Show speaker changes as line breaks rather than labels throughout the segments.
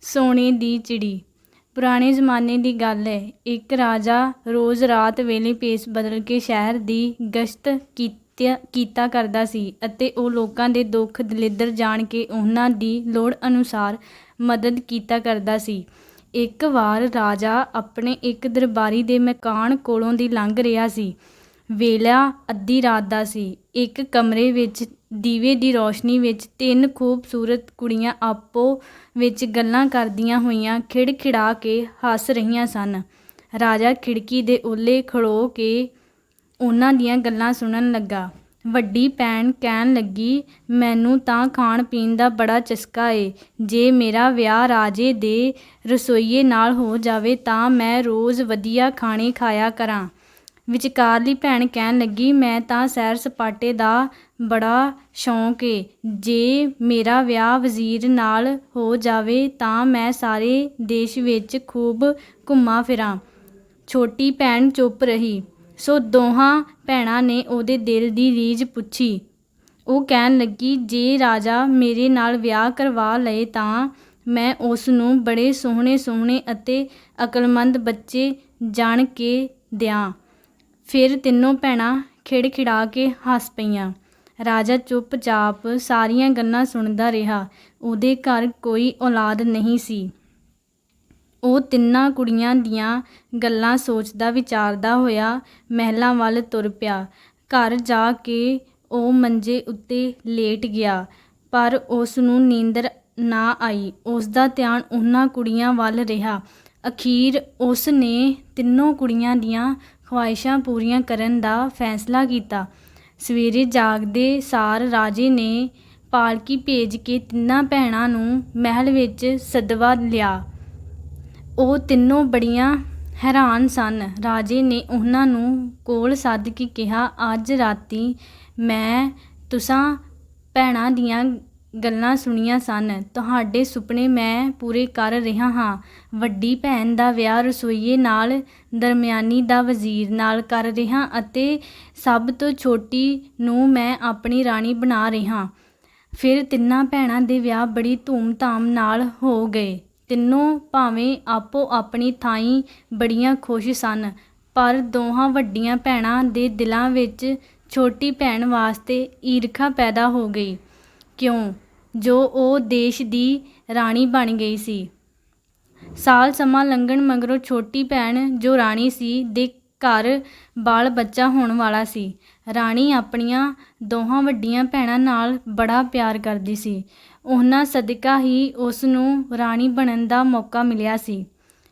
ਸੋਨੇ ਦੀ ਚਿੜੀ। ਪੁਰਾਣੇ ਜ਼ਮਾਨੇ ਦੀ ਗੱਲ ਹੈ। ਇੱਕ ਰਾਜਾ ਰੋਜ਼ ਰਾਤ ਵੇਲੇ ਭੇਸ ਬਦਲ ਕੇ ਸ਼ਹਿਰ ਦੀ ਗਸ਼ਤ ਕੀਤਾ ਕਰਦਾ ਸੀ ਅਤੇ ਉਹ ਲੋਕਾਂ ਦੇ ਦੁੱਖ ਦਲਿੱਦਰ ਜਾਣ ਕੇ ਉਹਨਾਂ ਦੀ ਲੋੜ ਅਨੁਸਾਰ ਮਦਦ ਕੀਤਾ ਕਰਦਾ ਸੀ। ਇੱਕ ਵਾਰ ਰਾਜਾ ਆਪਣੇ ਇੱਕ ਦਰਬਾਰੀ ਦੇ ਮਕਾਨ ਕੋਲੋਂ ਦੀ ਲੰਘ ਰਿਹਾ ਸੀ। ਵੇਲਾ ਅੱਧੀ ਰਾਤ ਦਾ ਸੀ। ਇੱਕ ਕਮਰੇ ਵਿੱਚ ਦੀਵੇ ਦੀ ਰੌਸ਼ਨੀ ਵਿੱਚ ਤਿੰਨ ਖੂਬਸੂਰਤ ਕੁੜੀਆਂ ਆਪੋ ਵਿੱਚ ਗੱਲਾਂ ਕਰਦੀਆਂ ਹੋਈਆਂ ਖਿੜਖਿੜਾ ਕੇ ਹੱਸ ਰਹੀਆਂ ਸਨ। ਰਾਜਾ ਖਿੜਕੀ ਦੇ ਓਹਲੇ ਖੜੋ ਕੇ ਉਹਨਾਂ ਦੀਆਂ ਗੱਲਾਂ ਸੁਣਨ ਲੱਗਾ। ਵੱਡੀ ਭੈਣ ਕਹਿਣ ਲੱਗੀ, ਮੈਨੂੰ ਤਾਂ ਖਾਣ ਪੀਣ ਦਾ ਬੜਾ ਚਸਕਾ ਏ। ਜੇ ਮੇਰਾ ਵਿਆਹ ਰਾਜੇ ਦੇ ਰਸੋਈਏ ਨਾਲ ਹੋ ਜਾਵੇ ਤਾਂ ਮੈਂ ਰੋਜ਼ ਵਧੀਆ ਖਾਣੇ ਖਾਇਆ ਕਰਾਂ। ਵਿਚਕਾਰਲੀ ਭੈਣ ਕਹਿਣ ਲੱਗੀ, ਮੈਂ ਤਾਂ ਸੈਰ ਸਪਾਟੇ ਦਾ ਬੜਾ ਸ਼ੌਂਕ ਏ। ਜੇ ਮੇਰਾ ਵਿਆਹ ਵਜ਼ੀਰ ਨਾਲ ਹੋ ਜਾਵੇ ਤਾਂ ਮੈਂ ਸਾਰੇ ਦੇਸ਼ ਵਿੱਚ ਖੂਬ ਘੁੰਮਾਂ ਫਿਰਾਂ। ਛੋਟੀ ਭੈਣ ਚੁੱਪ ਰਹੀ। ਸੋ ਦੋਹਾਂ ਭੈਣਾਂ ਨੇ ਉਹਦੇ ਦਿਲ ਦੀ ਰੀਝ ਪੁੱਛੀ। ਉਹ ਕਹਿਣ ਲੱਗੀ, ਜੇ ਰਾਜਾ ਮੇਰੇ ਨਾਲ ਵਿਆਹ ਕਰਵਾ ਲਏ ਤਾਂ ਮੈਂ ਉਸ ਨੂੰ ਬੜੇ ਸੋਹਣੇ ਸੋਹਣੇ ਅਤੇ ਅਕਲਮੰਦ ਬੱਚੇ ਜਣ ਕੇ ਦਿਆਂ। ਫਿਰ ਤਿੰਨੋਂ ਭੈਣਾਂ ਖਿੜਖਿੜਾ ਕੇ ਹੱਸ ਪਈਆਂ। ਰਾਜਾ ਚੁੱਪਚਾਪ ਸਾਰੀਆਂ ਗੱਲਾਂ ਸੁਣਦਾ ਰਿਹਾ। ਉਹਦੇ ਘਰ ਕੋਈ ਔਲਾਦ ਨਹੀਂ ਸੀ। ਉਹ ਤਿੰਨਾਂ ਕੁੜੀਆਂ ਦੀਆਂ ਗੱਲਾਂ ਸੋਚਦਾ ਵਿਚਾਰਦਾ ਹੋਇਆ ਮਹਿਲਾਂ ਵੱਲ ਤੁਰ ਪਿਆ। ਘਰ ਜਾ ਕੇ ਉਹ ਮੰਜੇ ਉੱਤੇ ਲੇਟ ਗਿਆ, ਪਰ ਉਸ ਨੂੰ ਨੀਂਦਰ ਨਾ ਆਈ। ਉਸ ਦਾ ਧਿਆਨ ਉਹਨਾਂ ਕੁੜੀਆਂ ਵੱਲ ਰਿਹਾ। ਅਖੀਰ ਉਸ ਨੇ ਤਿੰਨੋਂ ਕੁੜੀਆਂ ਦੀਆਂ ਖਵਾਇਸ਼ਾਂ ਪੂਰੀਆਂ ਕਰਨ ਦਾ ਫੈਸਲਾ ਕੀਤਾ। ਸਵੇਰੇ ਜਾਗਦੇ ਸਾਰ ਰਾਜੇ ਨੇ ਪਾਲਕੀ ਭੇਜ ਕੇ ਤਿੰਨਾਂ ਭੈਣਾਂ ਨੂੰ ਮਹਿਲ ਵਿੱਚ ਸਦਵਾ ਲਿਆ। ਉਹ ਤਿੰਨੋਂ ਬੜੀਆਂ ਹੈਰਾਨ ਸਨ। ਰਾਜੇ ਨੇ ਉਹਨਾਂ ਨੂੰ ਕੋਲ ਸੱਦ ਕੇ ਕਿਹਾ, ਅੱਜ ਰਾਤੀਂ ਮੈਂ ਤੁਸਾਂ ਭੈਣਾਂ ਦੀਆਂ ਗੱਲਾਂ ਸੁਣੀਆਂ ਸਨ। ਤੁਹਾਡੇ ਸੁਪਨੇ ਮੈਂ ਪੂਰੇ ਕਰ ਰਿਹਾ ਹਾਂ। ਵੱਡੀ ਭੈਣ ਦਾ ਵਿਆਹ ਰਸੋਈਏ ਨਾਲ, ਦਰਮਿਆਨੀ ਦਾ ਵਜ਼ੀਰ ਨਾਲ ਕਰ ਰਿਹਾ ਅਤੇ ਸਭ ਤੋਂ ਛੋਟੀ ਨੂੰ ਮੈਂ ਆਪਣੀ ਰਾਣੀ ਬਣਾ ਰਿਹਾ। ਫਿਰ ਤਿੰਨਾਂ ਭੈਣਾਂ ਦੇ ਵਿਆਹ ਬੜੀ ਧੂਮ-ਧਾਮ ਨਾਲ ਹੋ ਗਏ। ਤਿੰਨੋਂ ਭਾਵੇਂ ਆਪੋ ਆਪਣੀ ਥਾਈਂ ਬੜੀਆਂ ਖੁਸ਼ ਸਨ, ਪਰ ਦੋਹਾਂ ਵੱਡੀਆਂ ਭੈਣਾਂ ਦੇ ਦਿਲਾਂ ਵਿੱਚ ਛੋਟੀ ਭੈਣ ਵਾਸਤੇ ਈਰਖਾ ਪੈਦਾ ਹੋ ਗਈ, ਕਿਉਂ ਜੋ ਉਹ ਦੇਸ਼ ਦੀ ਰਾਣੀ ਬਣ ਗਈ ਸੀ। ਸਾਲ ਸਮਾਂ ਲੰਘਣ ਮਗਰੋਂ ਛੋਟੀ ਭੈਣ ਜੋ ਰਾਣੀ ਸੀ ਦੇ ਘਰ ਬਾਲ ਬੱਚਾ ਹੋਣ ਵਾਲਾ ਸੀ। ਰਾਣੀ ਆਪਣੀਆਂ ਦੋਹਾਂ ਵੱਡੀਆਂ ਭੈਣਾਂ ਨਾਲ ਬੜਾ ਪਿਆਰ ਕਰਦੀ ਸੀ। ਉਹਨਾਂ ਸਦਕਾ ਹੀ ਉਸ ਨੂੰ ਰਾਣੀ ਬਣਨ ਦਾ ਮੌਕਾ ਮਿਲਿਆ ਸੀ।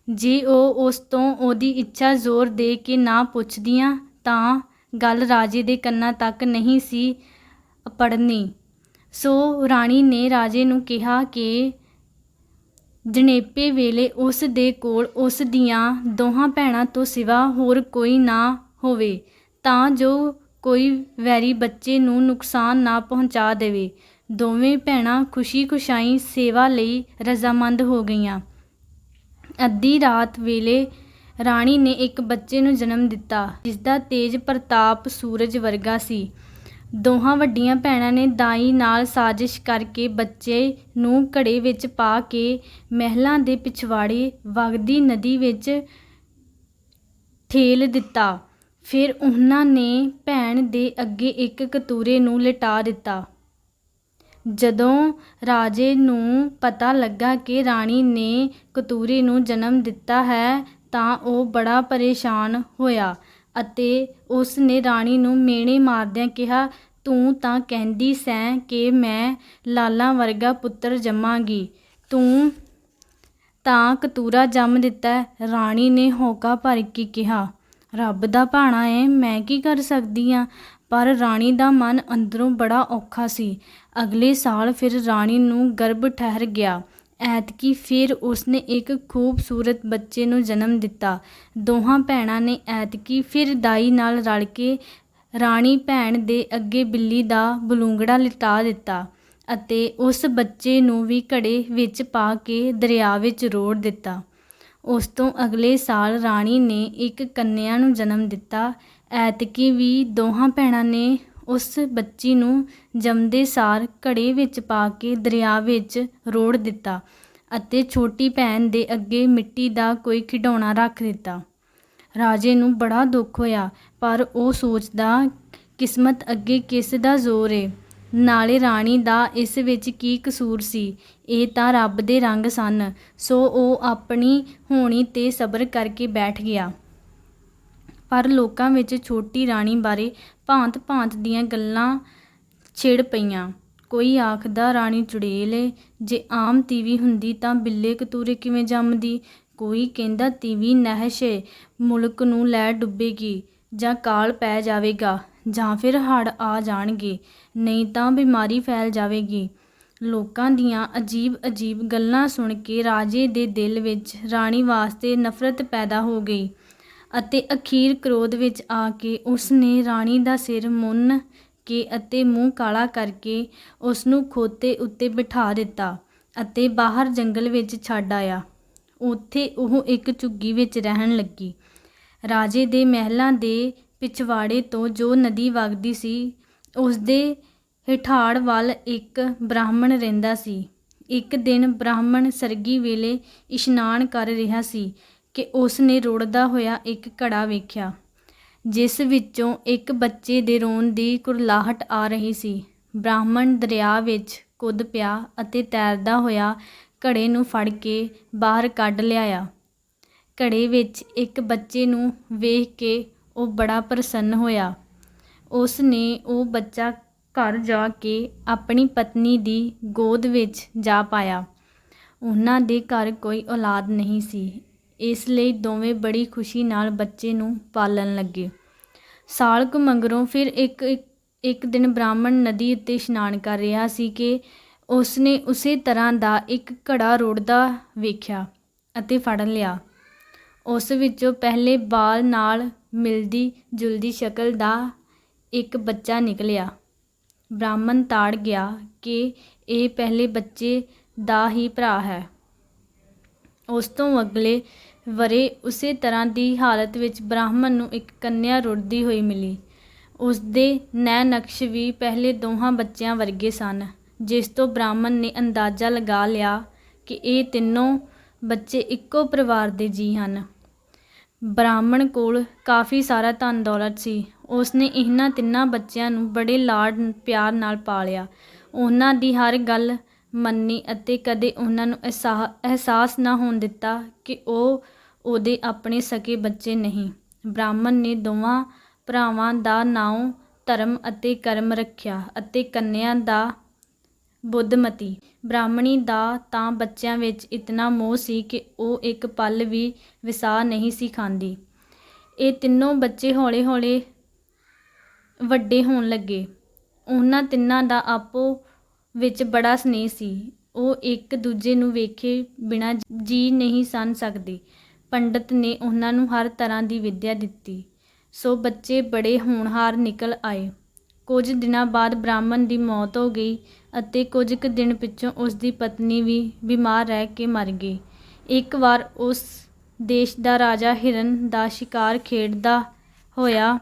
ਜੇ ਉਹ ਉਸ ਤੋਂ ਉਹਦੀ ਇੱਛਾ ਜ਼ੋਰ ਦੇ ਕੇ ਨਾ ਪੁੱਛਦੀਆਂ ਤਾਂ ਗੱਲ ਰਾਜੇ ਦੇ ਕੰਨਾਂ ਤੱਕ ਨਹੀਂ ਸੀ ਪੜਨੀ। ਸੋ ਰਾਣੀ ਨੇ ਰਾਜੇ ਨੂੰ ਕਿਹਾ ਕਿ ਜਣੇਪੇ ਵੇਲੇ ਉਸ ਦੇ ਕੋਲ ਉਸ ਦੀਆਂ ਦੋਹਾਂ ਭੈਣਾਂ ਤੋਂ ਸਿਵਾ ਹੋਰ ਕੋਈ ਨਾ ਹੋਵੇ, ਤਾਂ ਜੋ ਕੋਈ ਵੈਰੀ ਬੱਚੇ ਨੂੰ ਨੁਕਸਾਨ ਨਾ ਪਹੁੰਚਾ ਦੇਵੇ। ਦੋਵੇਂ ਭੈਣਾਂ ਖੁਸ਼ੀ ਖੁਸ਼ਾਈ ਸੇਵਾ ਲਈ ਰਜ਼ਾਮੰਦ ਹੋ ਗਈਆਂ। ਅੱਧੀ ਰਾਤ ਵੇਲੇ ਰਾਣੀ ਨੇ ਇੱਕ ਬੱਚੇ ਨੂੰ ਜਨਮ ਦਿੱਤਾ, ਜਿਸਦਾ ਤੇਜ ਪ੍ਰਤਾਪ ਸੂਰਜ ਵਰਗਾ ਸੀ। ਦੋਹਾਂ ਵੱਡੀਆਂ ਭੈਣਾਂ ਨੇ ਦਾਈ ਨਾਲ ਸਾਜ਼ਿਸ਼ ਕਰਕੇ ਬੱਚੇ ਨੂੰ ਘੜੇ ਵਿੱਚ ਪਾ ਕੇ ਮਹਿਲਾਂ ਦੇ ਪਿਛਵਾੜੇ ਵਗਦੀ ਨਦੀ ਵਿੱਚ ਠੇਲ ਦਿੱਤਾ। ਫਿਰ ਉਹਨਾਂ ਨੇ ਭੈਣ ਦੇ ਅੱਗੇ ਇੱਕ ਕਤੂਰੇ ਨੂੰ ਲਿਟਾ ਦਿੱਤਾ। ਜਦੋਂ ਰਾਜੇ ਨੂੰ ਪਤਾ ਲੱਗਾ ਕਿ ਰਾਣੀ ਨੇ ਕਤੂਰੇ ਨੂੰ ਜਨਮ ਦਿੱਤਾ ਹੈ ਤਾਂ ਉਹ ਬੜਾ ਪਰੇਸ਼ਾਨ ਹੋਇਆ ਅਤੇ ਉਸ ਨੇ ਰਾਣੀ ਨੂੰ ਮਿਹਣੇ ਮਾਰਦਿਆਂ ਕਿਹਾ, ਤੂੰ ਤਾਂ ਕਹਿੰਦੀ ਸੈਂ ਕਿ ਮੈਂ ਲਾਲਾਂ ਵਰਗਾ ਪੁੱਤਰ ਜੰਮਾਂਗੀ, ਤੂੰ ਤਾਂ ਕਤੂਰਾ ਜੰਮ ਦਿੱਤਾ। ਰਾਣੀ ਨੇ ਹੌਕਾ ਭਰ ਕੇ ਕਿਹਾ, ਰੱਬ ਦਾ ਭਾਣਾ ਏ, ਮੈਂ ਕੀ ਕਰ ਸਕਦੀ ਹਾਂ। ਪਰ ਰਾਣੀ ਦਾ ਮਨ ਅੰਦਰੋਂ ਬੜਾ ਔਖਾ ਸੀ। ਅਗਲੇ ਸਾਲ ਫਿਰ ਰਾਣੀ ਨੂੰ ਗਰਭ ਠਹਿਰ ਗਿਆ। ਐਤਕੀ ਫਿਰ ਉਸਨੇ ਇੱਕ ਖੂਬਸੂਰਤ ਬੱਚੇ ਨੂੰ ਜਨਮ ਦਿੱਤਾ। ਦੋਹਾਂ ਭੈਣਾਂ ਨੇ ਐਤਕੀ ਫਿਰ ਦਾਈ ਨਾਲ ਰਲ ਕੇ ਰਾਣੀ ਭੈਣ ਦੇ ਅੱਗੇ ਬਿੱਲੀ ਦਾ ਬਲੂੰਗੜਾ ਲਿਟਾ ਦਿੱਤਾ ਅਤੇ ਉਸ ਬੱਚੇ ਨੂੰ ਵੀ ਘੜੇ ਵਿੱਚ ਪਾ ਕੇ ਦਰਿਆ ਵਿੱਚ ਰੋੜ੍ਹ ਦਿੱਤਾ। ਉਸ ਤੋਂ ਅਗਲੇ ਸਾਲ ਰਾਣੀ ਨੇ ਇੱਕ ਕੰਨਿਆ ਨੂੰ ਜਨਮ ਦਿੱਤਾ। ਐਤਕੀ ਵੀ ਦੋਹਾਂ ਭੈਣਾਂ ਨੇ ਉਸ ਬੱਚੀ ਨੂੰ ਜੰਮਦੇ ਸਾਰ ਘੜੇ ਵਿੱਚ ਪਾ ਕੇ ਦਰਿਆ ਵਿੱਚ ਰੋੜ੍ਹ ਦਿੱਤਾ ਅਤੇ ਛੋਟੀ ਭੈਣ ਦੇ ਅੱਗੇ ਮਿੱਟੀ ਦਾ ਕੋਈ ਖਿਡੌਣਾ ਰੱਖ ਦਿੱਤਾ। ਰਾਜੇ ਨੂੰ ਬੜਾ ਦੁੱਖ ਹੋਇਆ, ਪਰ ਉਹ ਸੋਚਦਾ ਕਿਸਮਤ ਅੱਗੇ ਕਿਸ ਦਾ ਜ਼ੋਰ ਏ, ਨਾਲੇ ਰਾਣੀ ਦਾ ਇਸ ਵਿੱਚ ਕੀ ਕਸੂਰ ਸੀ, ਇਹ ਤਾਂ ਰੱਬ ਦੇ ਰੰਗ ਸਨ। ਸੋ ਉਹ ਆਪਣੀ ਹੋਣੀ 'ਤੇ ਸਬਰ ਕਰਕੇ ਬੈਠ ਗਿਆ। ਪਰ ਲੋਕਾਂ ਵਿੱਚ ਛੋਟੀ ਰਾਣੀ ਬਾਰੇ ਭਾਂਤ ਭਾਂਤ ਦੀਆਂ ਗੱਲਾਂ ਛਿੜ ਪਈਆਂ। ਕੋਈ ਆਖਦਾ ਰਾਣੀ ਚੁੜੇਲ ਏ, ਜੇ ਆਮ ਤੀਵੀਂ ਹੁੰਦੀ ਤਾਂ ਬਿੱਲੇ ਕਤੂਰੇ ਕਿਵੇਂ ਜੰਮਦੀ। ਕੋਈ ਕਹਿੰਦਾ ਤੀਵੀਂ ਨਹਿਸ਼ ਏ, ਮੁਲਕ ਨੂੰ ਲੈ ਡੁੱਬੇਗੀ, ਜਾਂ ਕਾਲ ਪੈ ਜਾਵੇਗਾ, ਜਾਂ ਫਿਰ ਹੜ੍ਹ ਆ ਜਾਣਗੇ, ਨਹੀਂ ਤਾਂ ਬਿਮਾਰੀ ਫੈਲ ਜਾਵੇਗੀ। ਲੋਕਾਂ ਦੀਆਂ ਅਜੀਬ ਅਜੀਬ ਗੱਲਾਂ ਸੁਣ ਕੇ ਰਾਜੇ ਦੇ ਦਿਲ ਵਿੱਚ ਰਾਣੀ ਵਾਸਤੇ ਨਫ਼ਰਤ ਪੈਦਾ ਹੋ ਗਈ ਅਤੇ ਅਖੀਰ ਕ੍ਰੋਧ ਵਿੱਚ ਆ ਕੇ ਉਸ ਨੇ ਰਾਣੀ ਦਾ ਸਿਰ ਮੁੰਨ ਕੇ ਅਤੇ ਮੂੰਹ ਕਾਲਾ ਕਰਕੇ ਉਸ ਨੂੰ ਖੋਤੇ ਉੱਤੇ ਬਿਠਾ ਦਿੱਤਾ ਅਤੇ ਬਾਹਰ ਜੰਗਲ ਵਿੱਚ ਛੱਡ ਆਇਆ। ਉੱਥੇ ਉਹ ਇੱਕ ਝੁੱਗੀ ਵਿੱਚ ਰਹਿਣ ਲੱਗੀ। ਰਾਜੇ ਦੇ ਮਹਿਲਾਂ ਦੇ ਪਿਛਵਾੜੇ ਤੋਂ ਜੋ ਨਦੀ ਵਗਦੀ ਸੀ, ਉਸ ਦੇ ਹਿਠਾੜ ਵੱਲ ਇੱਕ ਬ੍ਰਾਹਮਣ ਰਹਿੰਦਾ ਸੀ। ਇੱਕ ਦਿਨ ਬ੍ਰਾਹਮਣ ਸਰਗੀ ਵੇਲੇ ਇਸ਼ਨਾਨ ਕਰ ਰਿਹਾ ਸੀ ਕਿ ਉਸ ਨੇ ਰੁੜਦਾ ਹੋਇਆ ਇੱਕ ਘੜਾ ਵੇਖਿਆ, ਜਿਸ ਵਿੱਚੋਂ ਇੱਕ ਬੱਚੇ ਦੇ ਰੋਣ ਦੀ ਕੁਰਲਾਹਟ ਆ ਰਹੀ ਸੀ। ਬ੍ਰਾਹਮਣ ਦਰਿਆ ਵਿੱਚ ਕੁੱਦ ਪਿਆ ਅਤੇ ਤੈਰਦਾ ਹੋਇਆ ਘੜੇ ਨੂੰ ਫੜ ਕੇ ਬਾਹਰ ਕੱਢ ਲਿਆਇਆ। ਘੜੇ ਵਿੱਚ ਇੱਕ ਬੱਚੇ ਨੂੰ ਵੇਖ ਕੇ ਉਹ ਬੜਾ ਪ੍ਰਸੰਨ ਹੋਇਆ। ਉਸ ਨੇ ਉਹ ਬੱਚਾ ਘਰ ਜਾ ਕੇ ਆਪਣੀ ਪਤਨੀ ਦੀ ਗੋਦ ਵਿੱਚ ਜਾ ਪਾਇਆ। ਉਹਨਾਂ ਦੇ ਘਰ ਕੋਈ ਔਲਾਦ ਨਹੀਂ ਸੀ, ਇਸ ਲਈ ਦੋਵੇਂ ਬੜੀ ਖੁਸ਼ੀ ਨਾਲ ਬੱਚੇ ਨੂੰ ਪਾਲਣ ਲੱਗੇ। ਸਾਲ ਕੁ ਮਗਰੋਂ ਫਿਰ ਇੱਕ ਦਿਨ ਬ੍ਰਾਹਮਣ ਨਦੀ ਉੱਤੇ ਇਸ਼ਨਾਨ ਕਰ ਰਿਹਾ ਸੀ ਕਿ ਉਸ ਨੇ ਉਸੇ ਤਰ੍ਹਾਂ ਦਾ ਇੱਕ ਘੜਾ ਰੁੜਦਾ ਵੇਖਿਆ ਅਤੇ ਫੜ ਲਿਆ। ਉਸ ਵਿੱਚੋਂ ਪਹਿਲੇ ਬਾਲ ਨਾਲ ਮਿਲਦੀ ਜੁਲਦੀ ਸ਼ਕਲ ਦਾ ਇੱਕ ਬੱਚਾ ਨਿਕਲਿਆ। ਬ੍ਰਾਹਮਣ ਤਾੜ ਗਿਆ ਕਿ ਇਹ ਪਹਿਲੇ ਬੱਚੇ ਦਾ ਹੀ ਭਰਾ ਹੈ। ਉਸ ਤੋਂ ਅਗਲੇ ਵਰ੍ਹੇ ਉਸੇ ਤਰ੍ਹਾਂ ਦੀ ਹਾਲਤ ਵਿੱਚ ਬ੍ਰਾਹਮਣ ਨੂੰ ਇੱਕ ਕੰਨਿਆ ਰੁੜਦੀ ਹੋਈ ਮਿਲੀ। ਉਸ ਦੇ ਨੈਣ ਨਕਸ਼ ਵੀ ਪਹਿਲੇ ਦੋਹਾਂ ਬੱਚਿਆਂ ਵਰਗੇ ਸਨ, ਜਿਸ ਤੋਂ ਬ੍ਰਾਹਮਣ ਨੇ ਅੰਦਾਜ਼ਾ ਲਗਾ ਲਿਆ ਕਿ ਇਹ ਤਿੰਨੋਂ ਬੱਚੇ ਇੱਕੋ ਪਰਿਵਾਰ ਦੇ ਜੀਅ ਹਨ। ਬ੍ਰਾਹਮਣ ਕੋਲ ਕਾਫੀ ਸਾਰਾ ਧਨ ਦੌਲਤ ਸੀ। ਉਸ ਨੇ ਇਹਨਾਂ ਤਿੰਨਾਂ ਬੱਚਿਆਂ ਨੂੰ ਬੜੇ ਲਾਡ ਪਿਆਰ ਨਾਲ ਪਾਲਿਆ, ਉਹਨਾਂ ਦੀ ਹਰ ਗੱਲ ਮੰਨੀ ਅਤੇ ਕਦੇ ਉਹਨਾਂ ਨੂੰ ਅਹਿਸਾਸ ਨਾ ਹੋਣ ਦਿੱਤਾ ਕਿ ਉਹ ਉਹਦੇ ਆਪਣੇ ਸਕੇ ਬੱਚੇ ਨਹੀਂ। ਬ੍ਰਾਹਮਣ ਨੇ ਦੋਵਾਂ ਭਰਾਵਾਂ ਦਾ ਨਾਉਂ ਧਰਮ ਅਤੇ ਕਰਮ ਰੱਖਿਆ ਅਤੇ ਕੰਨਿਆ ਦਾ ਬੁੱਧਮਤੀ। ਬ੍ਰਾਹਮਣੀ ਦਾ ਤਾਂ ਬੱਚਿਆਂ ਵਿੱਚ ਇਤਨਾ ਮੋਹ ਸੀ ਕਿ ਉਹ ਇੱਕ ਪਲ ਵੀ ਵਿਸਾ ਨਹੀਂ ਸੀ ਖਾਂਦੀ। ਇਹ ਤਿੰਨੋਂ ਬੱਚੇ ਹੌਲੇ ਹੌਲੇ ਵੱਡੇ ਹੋਣ ਲੱਗੇ। ਉਹਨਾਂ ਤਿੰਨਾਂ ਦਾ ਆਪੋ ਵਿੱਚ ਬੜਾ ਸਨੇਹ ਸੀ। ਉਹ ਇੱਕ ਦੂਜੇ ਨੂੰ ਵੇਖੇ ਬਿਨਾਂ ਜੀ ਨਹੀਂ ਸਨ ਸਕਦੇ। ਪੰਡਤ ਨੇ ਉਹਨਾਂ ਨੂੰ ਹਰ ਤਰ੍ਹਾਂ ਦੀ ਵਿੱਦਿਆ ਦਿੱਤੀ, ਸੋ ਬੱਚੇ ਬੜੇ ਹੋਣਹਾਰ ਨਿਕਲ ਆਏ। ਕੁਝ ਦਿਨਾਂ ਬਾਅਦ ਬ੍ਰਾਹਮਣ ਦੀ ਮੌਤ ਹੋ ਗਈ ਅਤੇ ਕੁਝ ਕੁ ਦਿਨ ਪਿੱਛੋਂ ਉਸ ਦੀ ਪਤਨੀ ਵੀ ਬਿਮਾਰ ਰਹਿ ਕੇ ਮਰ ਗਈ। ਇੱਕ ਵਾਰ ਉਸ ਦੇਸ਼ ਦਾ ਰਾਜਾ ਹਿਰਨ ਦਾ ਸ਼ਿਕਾਰ ਖੇਡਦਾ ਹੋਇਆ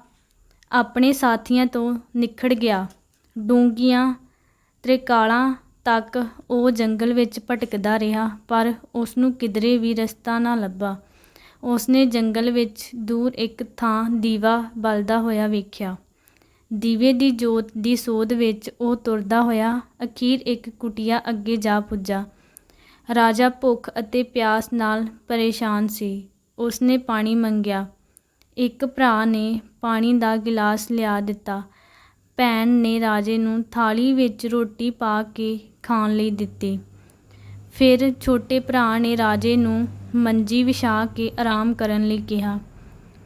ਆਪਣੇ ਸਾਥੀਆਂ ਤੋਂ ਨਿਖੜ ਗਿਆ। ਡੂੰਘੀਆਂ ਤ੍ਰਿਕਾਲਾਂ ਤੱਕ ਉਹ ਜੰਗਲ ਵਿੱਚ ਭਟਕਦਾ ਰਿਹਾ, ਪਰ ਉਸ ਨੂੰ ਕਿਧਰੇ ਵੀ ਰਸਤਾ ਨਾ ਲੱਭਾ। ਉਸ ਨੇ ਜੰਗਲ ਵਿੱਚ ਦੂਰ ਇੱਕ ਥਾਂ ਦੀਵਾ ਬਲਦਾ ਹੋਇਆ ਵੇਖਿਆ। ਦੀਵੇ ਦੀ ਜੋਤ ਦੀ ਸੋਧ ਵਿੱਚ ਉਹ ਤੁਰਦਾ ਹੋਇਆ ਅਖੀਰ ਇੱਕ ਕੁਟੀਆ ਅੱਗੇ ਜਾ ਪੁੱਜਾ। ਰਾਜਾ ਭੁੱਖ ਅਤੇ ਪਿਆਸ ਨਾਲ ਪਰੇਸ਼ਾਨ ਸੀ। ਉਸ ਨੇ ਪਾਣੀ ਮੰਗਿਆ। ਇੱਕ ਭਰਾ ਨੇ ਪਾਣੀ ਦਾ ਗਿਲਾਸ ਲਿਆ ਦਿੱਤਾ। ਭੈਣ ਨੇ ਰਾਜੇ ਨੂੰ ਥਾਲੀ ਵਿੱਚ ਰੋਟੀ ਪਾ ਕੇ ਖਾਣ ਲਈ ਦਿੱਤੀ। ਫਿਰ ਛੋਟੇ ਭਰਾ ਨੇ ਰਾਜੇ ਨੂੰ ਮੰਜੀ ਵਿਛਾ ਕੇ ਆਰਾਮ ਕਰਨ ਲਈ ਕਿਹਾ।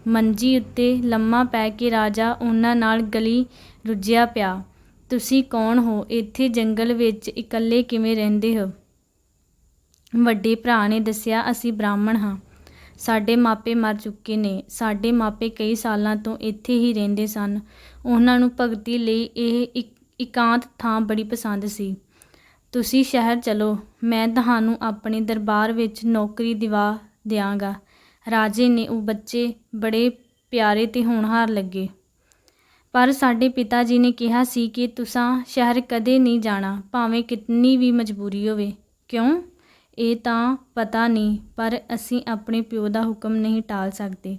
ਮੰਜੀ ਉੱਤੇ ਲੰਮਾ ਪੈ ਕੇ ਰਾਜਾ ਉਹਨਾਂ ਨਾਲ ਗਲੀ ਰੁੱਝਿਆ ਪਿਆ। ਤੁਸੀਂ ਕੌਣ ਹੋ? ਇੱਥੇ ਜੰਗਲ ਵਿੱਚ ਇਕੱਲੇ ਕਿਵੇਂ ਰਹਿੰਦੇ ਹੋ? ਵੱਡੇ ਭਰਾ ਨੇ ਦੱਸਿਆ, ਅਸੀਂ ਬ੍ਰਾਹਮਣ ਹਾਂ। ਸਾਡੇ ਮਾਪੇ ਮਰ ਚੁੱਕੇ ਨੇ। ਸਾਡੇ ਮਾਪੇ ਕਈ ਸਾਲਾਂ ਤੋਂ ਇੱਥੇ ਹੀ ਰਹਿੰਦੇ ਸਨ। ਉਹਨਾਂ ਨੂੰ ਭਗਤੀ ਲਈ ਇਹ ਇਕਾਂਤ ਥਾਂ ਬੜੀ ਪਸੰਦ ਸੀ। ਤੁਸੀਂ ਸ਼ਹਿਰ ਚਲੋ, ਮੈਂ ਤੁਹਾਨੂੰ ਆਪਣੇ ਦਰਬਾਰ ਵਿੱਚ ਨੌਕਰੀ ਦਿਵਾ ਦਿਆਂਗਾ। ਰਾਜੇ ਨੇ ਉਹ ਬੱਚੇ ਬੜੇ ਪਿਆਰੇ ਤੇ ਹੋਣਹਾਰ ਲੱਗੇ। ਪਰ ਸਾਡੇ ਪਿਤਾ ਜੀ ਨੇ ਕਿਹਾ ਸੀ ਕਿ ਤੁਸਾਂ ਸ਼ਹਿਰ ਕਦੇ ਨਹੀਂ ਜਾਣਾ, ਭਾਵੇਂ ਕਿਤਨੀ ਵੀ ਮਜਬੂਰੀ ਹੋਵੇ। ਕਿਉਂ? ਇਹ ਤਾਂ ਪਤਾ ਨਹੀਂ, ਪਰ ਅਸੀਂ ਆਪਣੇ ਪਿਓ ਦਾ ਹੁਕਮ ਨਹੀਂ ਟਾਲ ਸਕਦੇ।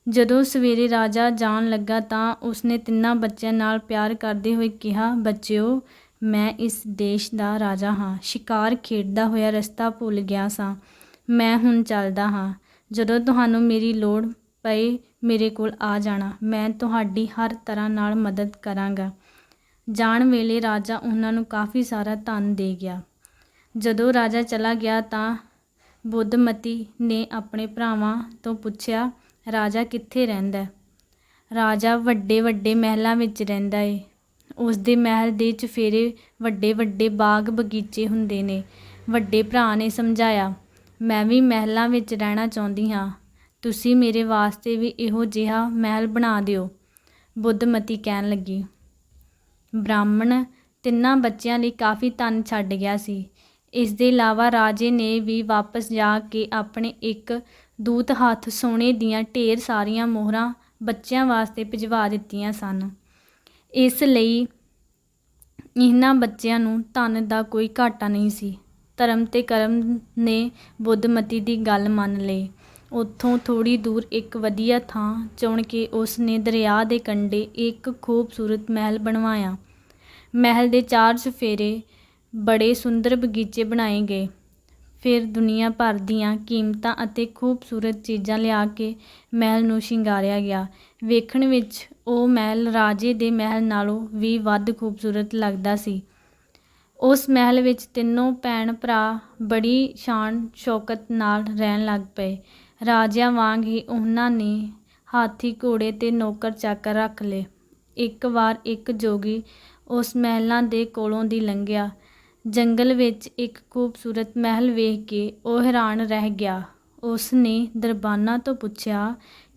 ਜਦੋਂ ਸਵੇਰੇ ਰਾਜਾ ਜਾਣ ਲੱਗਾ ਤਾਂ ਉਸਨੇ ਤਿੰਨਾਂ ਬੱਚਿਆਂ ਨਾਲ ਪਿਆਰ ਕਰਦੇ ਹੋਏ ਕਿਹਾ, ਬੱਚਿਓ, ਮੈਂ ਇਸ ਦੇਸ਼ ਦਾ ਰਾਜਾ ਹਾਂ। ਸ਼ਿਕਾਰ ਖੇਡਦਾ ਹੋਇਆ ਰਸਤਾ ਭੁੱਲ ਗਿਆ ਸਾਂ। ਮੈਂ ਹੁਣ ਚੱਲਦਾ ਹਾਂ। ਜਦੋਂ ਤੁਹਾਨੂੰ ਮੇਰੀ ਲੋੜ ਪਏ ਮੇਰੇ ਕੋਲ ਆ ਜਾਣਾ। ਮੈਂ ਤੁਹਾਡੀ ਹਰ ਤਰ੍ਹਾਂ ਨਾਲ ਮਦਦ ਕਰਾਂਗਾ। ਜਾਣ ਵੇਲੇ ਰਾਜਾ ਉਹਨਾਂ ਨੂੰ ਕਾਫੀ ਸਾਰਾ ਧਨ ਦੇ ਗਿਆ। ਜਦੋਂ ਰਾਜਾ ਚਲਾ ਗਿਆ ਤਾਂ ਬੁੱਧਮਤੀ ਨੇ ਆਪਣੇ ਭਰਾਵਾਂ ਤੋਂ ਪੁੱਛਿਆ, ਰਾਜਾ ਕਿੱਥੇ ਰਹਿੰਦਾ? ਰਾਜਾ ਵੱਡੇ ਵੱਡੇ ਮਹਿਲਾਂ ਵਿੱਚ ਰਹਿੰਦਾ ਏ। ਉਸਦੇ ਮਹਿਲ ਦੇ ਚੁਫੇਰੇ ਵੱਡੇ ਵੱਡੇ ਬਾਗ ਬਗੀਚੇ ਹੁੰਦੇ ਨੇ। ਵੱਡੇ ਭਰਾ ਨੇ ਸਮਝਾਇਆ, ਮੈਂ ਵੀ ਮਹਿਲਾਂ ਵਿੱਚ ਰਹਿਣਾ ਚਾਹੁੰਦੀ ਹਾਂ। ਤੁਸੀਂ ਮੇਰੇ ਵਾਸਤੇ ਵੀ ਇਹੋ ਜਿਹਾ ਮਹਿਲ ਬਣਾ ਦਿਓ। ਬੁੱਧਮਤੀ ਕਹਿਣ ਲੱਗੀ। ਬ੍ਰਾਹਮਣ ਤਿੰਨਾਂ ਬੱਚਿਆਂ ਲਈ ਕਾਫੀ ਧਨ ਛੱਡ ਗਿਆ ਸੀ। ਇਸ ਦੇ ਇਲਾਵਾ ਰਾਜੇ ਨੇ ਵੀ ਵਾਪਸ ਜਾ ਕੇ ਆਪਣੇ ਇੱਕ ਦੂਤ ਹੱਥ ਸੋਨੇ ਦੀਆਂ ਢੇਰ ਸਾਰੀਆਂ ਮੋਹਰਾਂ ਬੱਚਿਆਂ ਵਾਸਤੇ ਭਿਜਵਾ ਦਿੱਤੀਆਂ ਸਨ। ਇਸ ਲਈ ਇਹਨਾਂ ਬੱਚਿਆਂ ਨੂੰ ਧਨ ਦਾ ਕੋਈ ਘਾਟਾ ਨਹੀਂ ਸੀ। ਧਰਮ ਤੇ ਕਰਮ ਨੇ ਬੁੱਧਮਤੀ ਦੀ ਗੱਲ ਮੰਨ ਲਈ। ਉੱਥੋਂ ਥੋੜ੍ਹੀ ਦੂਰ ਇੱਕ ਵਧੀਆ ਥਾਂ ਚੁਣ ਕੇ ਉਸ ਨੇ ਦਰਿਆ ਦੇ ਕੰਢੇ ਇੱਕ ਖੂਬਸੂਰਤ ਮਹਿਲ ਬਣਵਾਇਆ। ਮਹਿਲ ਦੇ ਚਾਰ ਚੁਫੇਰੇ ਬੜੇ ਸੁੰਦਰ ਬਗੀਚੇ ਬਣਾਏ ਗਏ। ਫਿਰ ਦੁਨੀਆ ਭਰ ਦੀਆਂ ਕੀਮਤਾਂ ਅਤੇ ਖੂਬਸੂਰਤ ਚੀਜ਼ਾਂ ਲਿਆ ਕੇ ਮਹਿਲ ਨੂੰ ਸ਼ਿੰਗਾਰਿਆ ਗਿਆ। ਵੇਖਣ ਵਿੱਚ ਉਹ ਮਹਿਲ ਰਾਜੇ ਦੇ ਮਹਿਲ ਨਾਲੋਂ ਵੀ ਵੱਧ ਖੂਬਸੂਰਤ ਲੱਗਦਾ ਸੀ। ਉਸ ਮਹਿਲ ਵਿੱਚ ਤਿੰਨੋਂ ਭੈਣ ਭਰਾ ਬੜੀ ਸ਼ਾਨ ਸ਼ੌਕਤ ਨਾਲ ਰਹਿਣ ਲੱਗ ਪਏ। ਰਾਜਿਆਂ ਵਾਂਗ ਹੀ ਉਹਨਾਂ ਨੇ ਹਾਥੀ ਘੋੜੇ ਤੇ ਨੌਕਰ ਚਾਕਰ ਰੱਖ ਲਏ। ਇੱਕ ਵਾਰ ਇੱਕ ਜੋਗੀ ਉਸ ਮਹਿਲਾਂ ਦੇ ਕੋਲੋਂ ਦੀ ਲੰਘਿਆ। ਜੰਗਲ ਵਿੱਚ ਇੱਕ ਖੂਬਸੂਰਤ ਮਹਿਲ ਵੇਖ ਕੇ ਉਹ ਹੈਰਾਨ ਰਹਿ ਗਿਆ। ਉਸ ਨੇ ਦਰਬਾਨਾਂ ਤੋਂ ਪੁੱਛਿਆ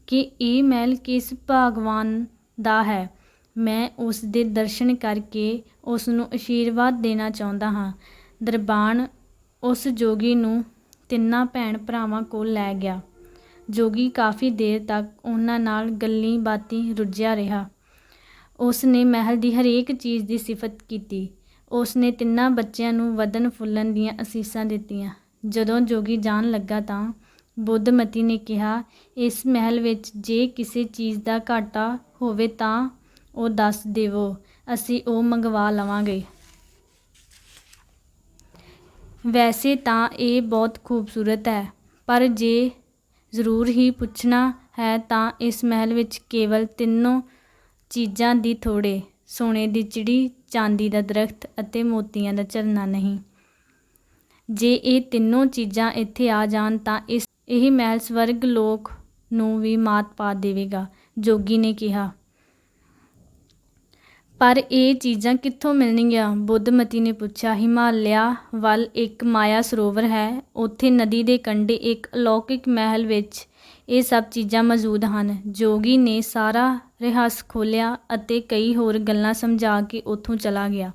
ਕਿ ਇਹ ਮਹਿਲ ਕਿਸ ਭਗਵਾਨ ਦਾ ਹੈ। ਮੈਂ ਉਸ ਦੇ ਦਰਸ਼ਨ ਕਰਕੇ ਉਸ ਨੂੰ ਆਸ਼ੀਰਵਾਦ ਦੇਣਾ ਚਾਹੁੰਦਾ ਹਾਂ। ਦਰਬਾਨ ਉਸ ਜੋਗੀ ਨੂੰ ਤਿੰਨਾਂ ਭੈਣ ਭਰਾਵਾਂ ਕੋਲ ਲੈ ਗਿਆ। ਜੋਗੀ ਕਾਫੀ ਦੇਰ ਤੱਕ ਉਹਨਾਂ ਨਾਲ ਗੱਲੀਂ ਬਾਤੀਂ ਰੁੱਝਿਆ ਰਿਹਾ। ਉਸ ਨੇ ਮਹਿਲ ਦੀ ਹਰੇਕ ਚੀਜ਼ ਦੀ ਸਿਫਤ ਕੀਤੀ। ਉਸ ਨੇ ਤਿੰਨਾਂ ਬੱਚਿਆਂ ਨੂੰ ਵਧਣ ਫੁੱਲਣ ਦੀਆਂ ਅਸੀਸਾਂ ਦਿੱਤੀਆਂ। ਜਦੋਂ ਜੋਗੀ ਜਾਣ ਲੱਗਾ ਤਾਂ ਬੁੱਧਮਤੀ ਨੇ ਕਿਹਾ, ਇਸ ਮਹਿਲ ਵਿੱਚ ਜੇ ਕਿਸੇ ਚੀਜ਼ ਦਾ ਘਾਟਾ ਹੋਵੇ ਤਾਂ ਉਹ ਦੱਸ ਦੇਵੋ, ਅਸੀਂ ਉਹ ਮੰਗਵਾ ਲਵਾਂਗੇ। ਵੈਸੇ ਤਾਂ ਇਹ ਬਹੁਤ ਖੂਬਸੂਰਤ ਹੈ, ਪਰ ਜੇ ਜ਼ਰੂਰ ਹੀ ਪੁੱਛਣਾ ਹੈ ਤਾਂ ਇਸ ਮਹਿਲ ਵਿੱਚ ਕੇਵਲ ਤਿੰਨੋਂ ਚੀਜ਼ਾਂ ਦੀ ਥੋੜ੍ਹੇ, ਸੋਨੇ ਦੀ ਚਿੜੀ, ਚਾਂਦੀ ਦਾ ਦਰਖਤ ਅਤੇ ਮੋਤੀਆਂ ਦਾ ਝਰਨਾ ਨਹੀਂ। ਜੇ ਇਹ ਤਿੰਨੋਂ ਚੀਜ਼ਾਂ ਇੱਥੇ ਆ ਜਾਣ ਤਾਂ ਇਹ ਮਹਿਲ ਸਵਰਗ ਲੋਕ ਨੂੰ ਵੀ ਮਾਤ ਪਾ ਦੇਵੇਗਾ। ਜੋਗੀ ਨੇ ਕਿਹਾ। ਪਰ ਇਹ ਚੀਜ਼ਾਂ ਕਿੱਥੋਂ ਮਿਲਣਗੀਆਂ? ਬੁੱਧਮਤੀ ਨੇ ਪੁੱਛਿਆ। ਹਿਮਾਲਿਆ ਵੱਲ ਇੱਕ ਮਾਇਆ ਸਰੋਵਰ ਹੈ। ਉੱਥੇ ਨਦੀ ਦੇ ਕੰਢੇ ਇੱਕ ਅਲੌਕਿਕ ਮਹਿਲ ਵਿੱਚ ਇਹ ਸਭ ਚੀਜ਼ਾਂ ਮੌਜੂਦ ਹਨ। ਜੋਗੀ ਨੇ ਸਾਰਾ ਰਹੱਸ ਖੋਲ੍ਹਿਆ ਅਤੇ ਕਈ ਹੋਰ ਗੱਲਾਂ ਸਮਝਾ ਕੇ ਉੱਥੋਂ ਚਲਾ ਗਿਆ।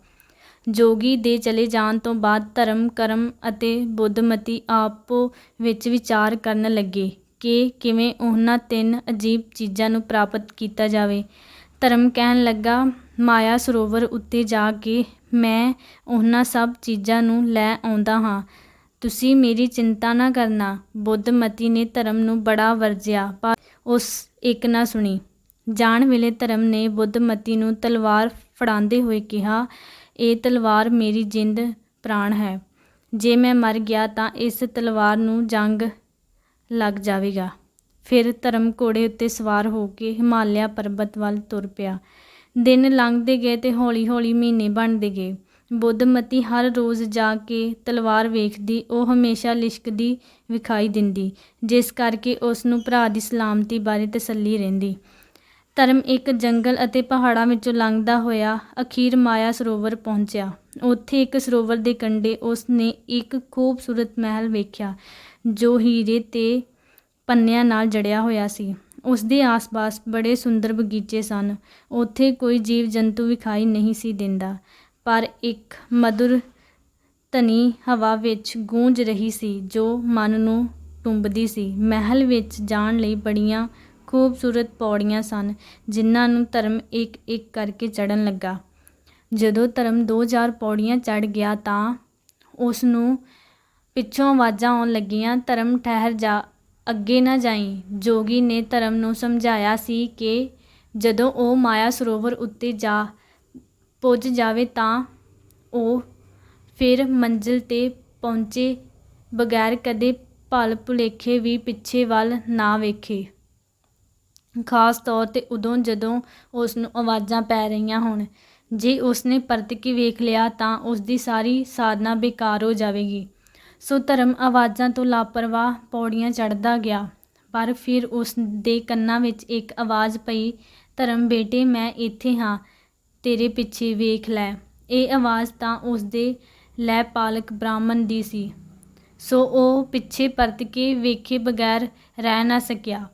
ਜੋਗੀ ਦੇ ਚਲੇ ਜਾਣ ਤੋਂ ਬਾਅਦ ਧਰਮ, ਕਰਮ ਅਤੇ ਬੁੱਧਮਤੀ ਆਪੋ ਵਿੱਚ ਵਿਚਾਰ ਕਰਨ ਲੱਗੇ ਕਿ ਕਿਵੇਂ ਉਹਨਾਂ ਤਿੰਨ ਅਜੀਬ ਚੀਜ਼ਾਂ ਨੂੰ ਪ੍ਰਾਪਤ ਕੀਤਾ ਜਾਵੇ। ਧਰਮ ਕਹਿਣ ਲੱਗਾ, ਮਾਇਆ ਸਰੋਵਰ ਉੱਤੇ ਜਾ ਕੇ ਮੈਂ ਉਹਨਾਂ ਸਭ ਚੀਜ਼ਾਂ ਨੂੰ ਲੈ ਆਉਂਦਾ ਹਾਂ। ਤੁਸੀਂ ਮੇਰੀ ਚਿੰਤਾ ਨਾ ਕਰਨਾ। ਬੁੱਧਮਤੀ ਨੇ ਧਰਮ ਨੂੰ ਬੜਾ ਵਰਜਿਆ, ਪਰ ਉਸ ਇੱਕ ਨਾ ਸੁਣੀ। ਜਾਣ ਵੇਲੇ ਧਰਮ ਨੇ ਬੁੱਧਮਤੀ ਨੂੰ ਤਲਵਾਰ ਫੜਾਉਂਦੇ ਹੋਏ ਕਿਹਾ, ਇਹ ਤਲਵਾਰ ਮੇਰੀ ਜਿੰਦ ਪ੍ਰਾਣ ਹੈ। ਜੇ ਮੈਂ ਮਰ ਗਿਆ ਤਾਂ ਇਸ ਤਲਵਾਰ ਨੂੰ ਜੰਗ ਲੱਗ ਜਾਵੇਗਾ। ਫਿਰ ਧਰਮ ਘੋੜੇ ਉੱਤੇ ਸਵਾਰ ਹੋ ਕੇ ਹਿਮਾਲਿਆ ਪਰਬਤ ਵੱਲ ਤੁਰ ਪਿਆ। ਦਿਨ ਲੰਘਦੇ ਗਏ ਤੇ ਹੌਲੀ ਹੌਲੀ ਮਹੀਨੇ ਬਣਦੇ ਗਏ। ਬੁੱਧਮਤੀ ਹਰ ਰੋਜ਼ ਜਾ ਕੇ ਤਲਵਾਰ ਵੇਖਦੀ। ਉਹ ਹਮੇਸ਼ਾ ਲਿਸ਼ਕਦੀ ਵਿਖਾਈ ਦਿੰਦੀ, ਜਿਸ ਕਰਕੇ ਉਸ ਨੂੰ ਭਰਾ ਦੀ ਸਲਾਮਤੀ ਬਾਰੇ ਤਸੱਲੀ ਰਹਿੰਦੀ। ਧਰਮ ਇੱਕ ਜੰਗਲ ਅਤੇ ਪਹਾੜਾਂ ਵਿੱਚੋਂ ਲੰਘਦਾ ਹੋਇਆ ਅਖੀਰ ਮਾਇਆ ਸਰੋਵਰ ਪਹੁੰਚਿਆ। ਉੱਥੇ ਇੱਕ ਸਰੋਵਰ ਦੇ ਕੰਢੇ ਉਸ ਨੇ ਇੱਕ ਖੂਬਸੂਰਤ ਮਹਿਲ ਵੇਖਿਆ ਜੋ ਹੀਰੇ ਤੇ ਪੰਨਿਆਂ ਨਾਲ ਜੜਿਆ ਹੋਇਆ ਸੀ। ਉਸ ਦੇ ਆਸ-ਪਾਸ ਬੜੇ ਸੁੰਦਰ ਬਗੀਚੇ ਸਨ। ਉੱਥੇ ਕੋਈ ਜੀਵ ਜੰਤੂ ਵਿਖਾਈ ਨਹੀਂ ਸੀ ਦਿੰਦਾ, ਪਰ ਇੱਕ ਮਧੁਰ ਧਨੀ ਹਵਾ ਵਿੱਚ ਗੂੰਜ ਰਹੀ ਸੀ ਜੋ ਮਨ ਨੂੰ ਟੁੰਬਦੀ ਸੀ। ਮਹਿਲ ਵਿੱਚ ਜਾਣ ਲਈ ਬੜੀਆਂ ਖੂਬਸੂਰਤ ਪੌੜੀਆਂ ਸਨ, ਜਿਨ੍ਹਾਂ ਨੂੰ ਧਰਮ ਇੱਕ ਇੱਕ ਕਰਕੇ ਚੜ੍ਹਨ ਲੱਗਾ। ਜਦੋਂ ਧਰਮ 2000 ਪੌੜੀਆਂ ਚੜ੍ਹ ਗਿਆ ਤਾਂ ਉਸ ਨੂੰ ਪਿੱਛੋਂ ਆਵਾਜ਼ਾਂ ਆਉਣ ਲੱਗੀਆਂ, ਧਰਮ ਠਹਿਰ ਜਾ, ਅੱਗੇ ਨਾ ਜਾਈਂ। ਜੋਗੀ ਨੇ ਧਰਮ ਨੂੰ ਸਮਝਾਇਆ ਸੀ ਕਿ ਜਦੋਂ ਉਹ ਮਾਇਆ ਸਰੋਵਰ ਉੱਤੇ ਜਾ ਪੁੱਜ ਜਾਵੇ ਤਾਂ ਉਹ ਫਿਰ ਮੰਜ਼ਿਲ 'ਤੇ ਪਹੁੰਚੇ ਬਗੈਰ ਕਦੇ ਭਲ ਭੁਲੇਖੇ ਵੀ ਪਿੱਛੇ ਵੱਲ ਨਾ ਵੇਖੇ, ਖਾਸ ਤੌਰ 'ਤੇ ਉਦੋਂ ਜਦੋਂ ਉਸ ਨੂੰ ਆਵਾਜ਼ਾਂ ਪੈ ਰਹੀਆਂ ਹੋਣ। ਜੇ ਉਸਨੇ ਪਰਤ ਕੇ ਵੇਖ ਲਿਆ ਤਾਂ ਉਸਦੀ ਸਾਰੀ ਸਾਧਨਾ ਬੇਕਾਰ ਹੋ ਜਾਵੇਗੀ। ਸੋ ਧਰਮ ਆਵਾਜ਼ਾਂ ਤੋਂ ਲਾਪਰਵਾਹ ਪੌੜੀਆਂ ਚੜ੍ਹਦਾ ਗਿਆ, ਪਰ ਫਿਰ ਉਸ ਦੇ ਕੰਨਾਂ ਵਿੱਚ ਇੱਕ ਆਵਾਜ਼ ਪਈ, ਧਰਮ ਬੇਟੇ, ਮੈਂ ਇੱਥੇ ਹਾਂ, ਤੇਰੇ ਪਿੱਛੇ, ਵੇਖ ਲੈ। ਇਹ ਆਵਾਜ਼ ਤਾਂ ਉਸਦੇ ਲੈਪਾਲਕ ਬ੍ਰਾਹਮਣ ਦੀ ਸੀ, ਸੋ ਉਹ ਪਿੱਛੇ ਪਰਤ ਕੇ ਵੇਖੇ ਬਗੈਰ ਰਹਿ ਨਾ ਸਕਿਆ।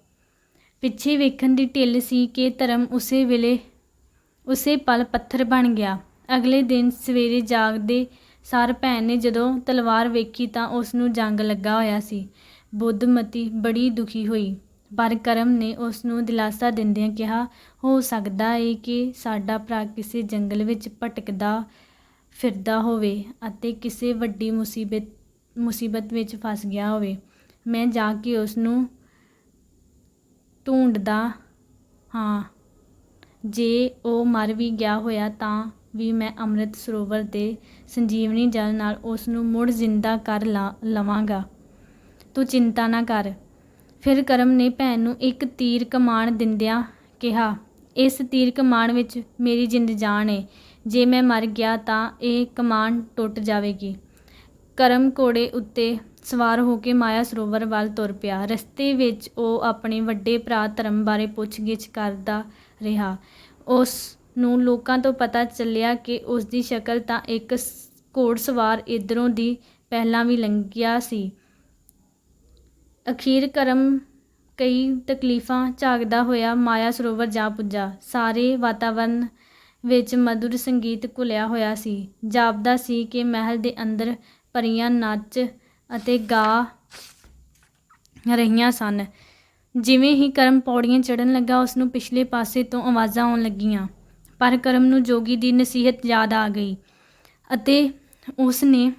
ਪਿੱਛੇ ਵੇਖਣ ਦੀ ਢਿੱਲ ਸੀ ਕਿ ਧਰਮ ਉਸੇ ਵੇਲੇ ਉਸੇ ਪਲ ਪੱਥਰ ਬਣ ਗਿਆ। ਅਗਲੇ ਦਿਨ ਸਵੇਰੇ ਜਾਗਦੇ ਸਾਰ ਭੈਣ ਨੇ ਜਦੋਂ ਤਲਵਾਰ ਵੇਖੀ ਤਾਂ ਉਸ ਨੂੰ ਜੰਗ ਲੱਗਾ ਹੋਇਆ ਸੀ। ਬੁੱਧਮਤੀ ਬੜੀ ਦੁਖੀ ਹੋਈ, ਪਰ ਕਰਮ ਨੇ ਉਸ ਨੂੰ ਦਿਲਾਸਾ ਦਿੰਦਿਆਂ ਕਿਹਾ, ਹੋ ਸਕਦਾ ਏ ਕਿ ਸਾਡਾ ਭਰਾ ਕਿਸੇ ਜੰਗਲ ਵਿੱਚ ਭਟਕਦਾ ਫਿਰਦਾ ਹੋਵੇ ਅਤੇ ਕਿਸੇ ਵੱਡੀ ਮੁਸੀਬਤ ਵਿੱਚ ਫਸ ਗਿਆ ਹੋਵੇ। ਮੈਂ ਜਾ ਕੇ ਉਸ ਨੂੰ ਢੂੰਡਦਾ ਹਾਂ। ਜੇ ਉਹ ਮਰ ਵੀ ਗਿਆ ਹੋਇਆ ਤਾਂ ਵੀ ਮੈਂ ਅੰਮ੍ਰਿਤ ਸਰੋਵਰ ਦੇ ਸੰਜੀਵਨੀ ਜਲ ਨਾਲ ਉਸ ਨੂੰ ਮੁੜ ਜ਼ਿੰਦਾ ਕਰ ਲਵਾਂਗਾ। ਤੂੰ ਚਿੰਤਾ ਨਾ ਕਰ। ਫਿਰ ਕਰਮ ਨੇ ਭੈਣ ਨੂੰ ਇੱਕ ਤੀਰ ਕਮਾਨ ਦਿੰਦਿਆਂ ਕਿਹਾ, ਇਸ ਤੀਰ ਕਮਾਨ ਵਿੱਚ ਮੇਰੀ ਜਿੰਦ ਜਾਨ ਏ। ਜੇ ਮੈਂ ਮਰ ਗਿਆ ਤਾਂ ਇਹ ਕਮਾਨ ਟੁੱਟ ਜਾਵੇਗੀ। ਕਰਮ ਘੋੜੇ ਉੱਤੇ ਸਵਾਰ ਹੋ ਕੇ ਮਾਇਆ ਸਰੋਵਰ ਵੱਲ ਤੁਰ ਪਿਆ। ਰਸਤੇ ਵਿੱਚ ਉਹ ਆਪਣੇ ਵੱਡੇ ਭਰਾ ਧਰਮ ਬਾਰੇ ਪੁੱਛ-ਗਿੱਛ ਕਰਦਾ ਰਿਹਾ। ਉਸ ਨੂੰ ਲੋਕਾਂ ਤੋਂ ਪਤਾ ਚੱਲਿਆ ਕਿ ਉਸਦੀ ਸ਼ਕਲ ਤਾਂ ਇੱਕ ਘੋੜਸਵਾਰ ਇੱਧਰੋਂ ਦੀ ਪਹਿਲਾਂ ਵੀ ਲੰਘਿਆ ਸੀ। ਅਖੀਰ ਕਰਮ ਕਈ ਤਕਲੀਫਾਂ ਝਾਕਦਾ ਹੋਇਆ ਮਾਇਆ ਸਰੋਵਰ ਜਾ ਪੁੱਜਾ। ਸਾਰੇ ਵਾਤਾਵਰਨ ਵਿੱਚ ਮਧੁਰ ਸੰਗੀਤ ਘੁਲਿਆ ਹੋਇਆ ਸੀ। ਜਾਪਦਾ ਸੀ ਕਿ ਮਹਿਲ ਦੇ ਅੰਦਰ ਪਰੀਆਂ ਨੱਚ ਅਤੇ ਗਾ ਰਹੀਆਂ ਸਨ। ਜਿਵੇਂ ਹੀ ਕਰਮ ਪੌੜੀਆਂ ਚੜ੍ਹਨ ਲੱਗਾ, ਉਸ ਨੂੰ ਪਿਛਲੇ ਪਾਸੇ ਤੋਂ ਆਵਾਜ਼ਾਂ ਆਉਣ ਲੱਗੀਆਂ, ਪਰ ਕਰਮ ਨੂੰ ਜੋਗੀ ਦੀ ਨਸੀਹਤ ਯਾਦ ਆ ਗਈ ਅਤੇ ਉਸ ਨੇ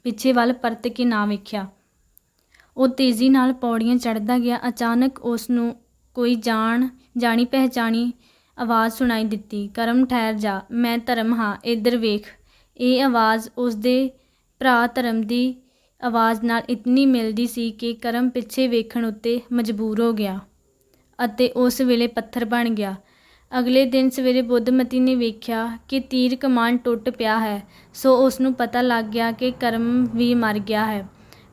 ਪਿੱਛੇ ਵੱਲ ਪਰਤ ਕੇ ਨਾ ਵੇਖਿਆ। ਉਹ ਤੇਜ਼ੀ ਨਾਲ ਪੌੜੀਆਂ ਚੜ੍ਹਦਾ ਗਿਆ। ਅਚਾਨਕ ਉਸ ਨੂੰ ਕੋਈ ਜਾਣੀ ਪਹਿਚਾਣੀ ਆਵਾਜ਼ ਸੁਣਾਈ ਦਿੱਤੀ, ਕਰਮ ਠਹਿਰ ਜਾ, ਮੈਂ ਧਰਮ ਹਾਂ, ਇੱਧਰ ਵੇਖ। ਇਹ ਆਵਾਜ਼ ਉਸਦੇ ਭਰਾ ਧਰਮ ਦੀ ਆਵਾਜ਼ ਨਾਲ ਇਤਨੀ ਮਿਲਦੀ ਸੀ ਕਿ ਕਰਮ ਪਿੱਛੇ ਵੇਖਣ ਉੱਤੇ ਮਜਬੂਰ ਹੋ ਗਿਆ ਅਤੇ ਉਸ ਵੇਲੇ ਪੱਥਰ ਬਣ ਗਿਆ। ਅਗਲੇ ਦਿਨ ਸਵੇਰੇ ਬੁੱਧਮਤੀ ਨੇ ਵੇਖਿਆ ਕਿ ਤੀਰ ਕਮਾਨ ਟੁੱਟ ਪਿਆ ਹੈ, ਸੋ ਉਸ ਨੂੰ ਪਤਾ ਲੱਗ ਗਿਆ ਕਿ ਕਰਮ ਵੀ ਮਰ ਗਿਆ ਹੈ।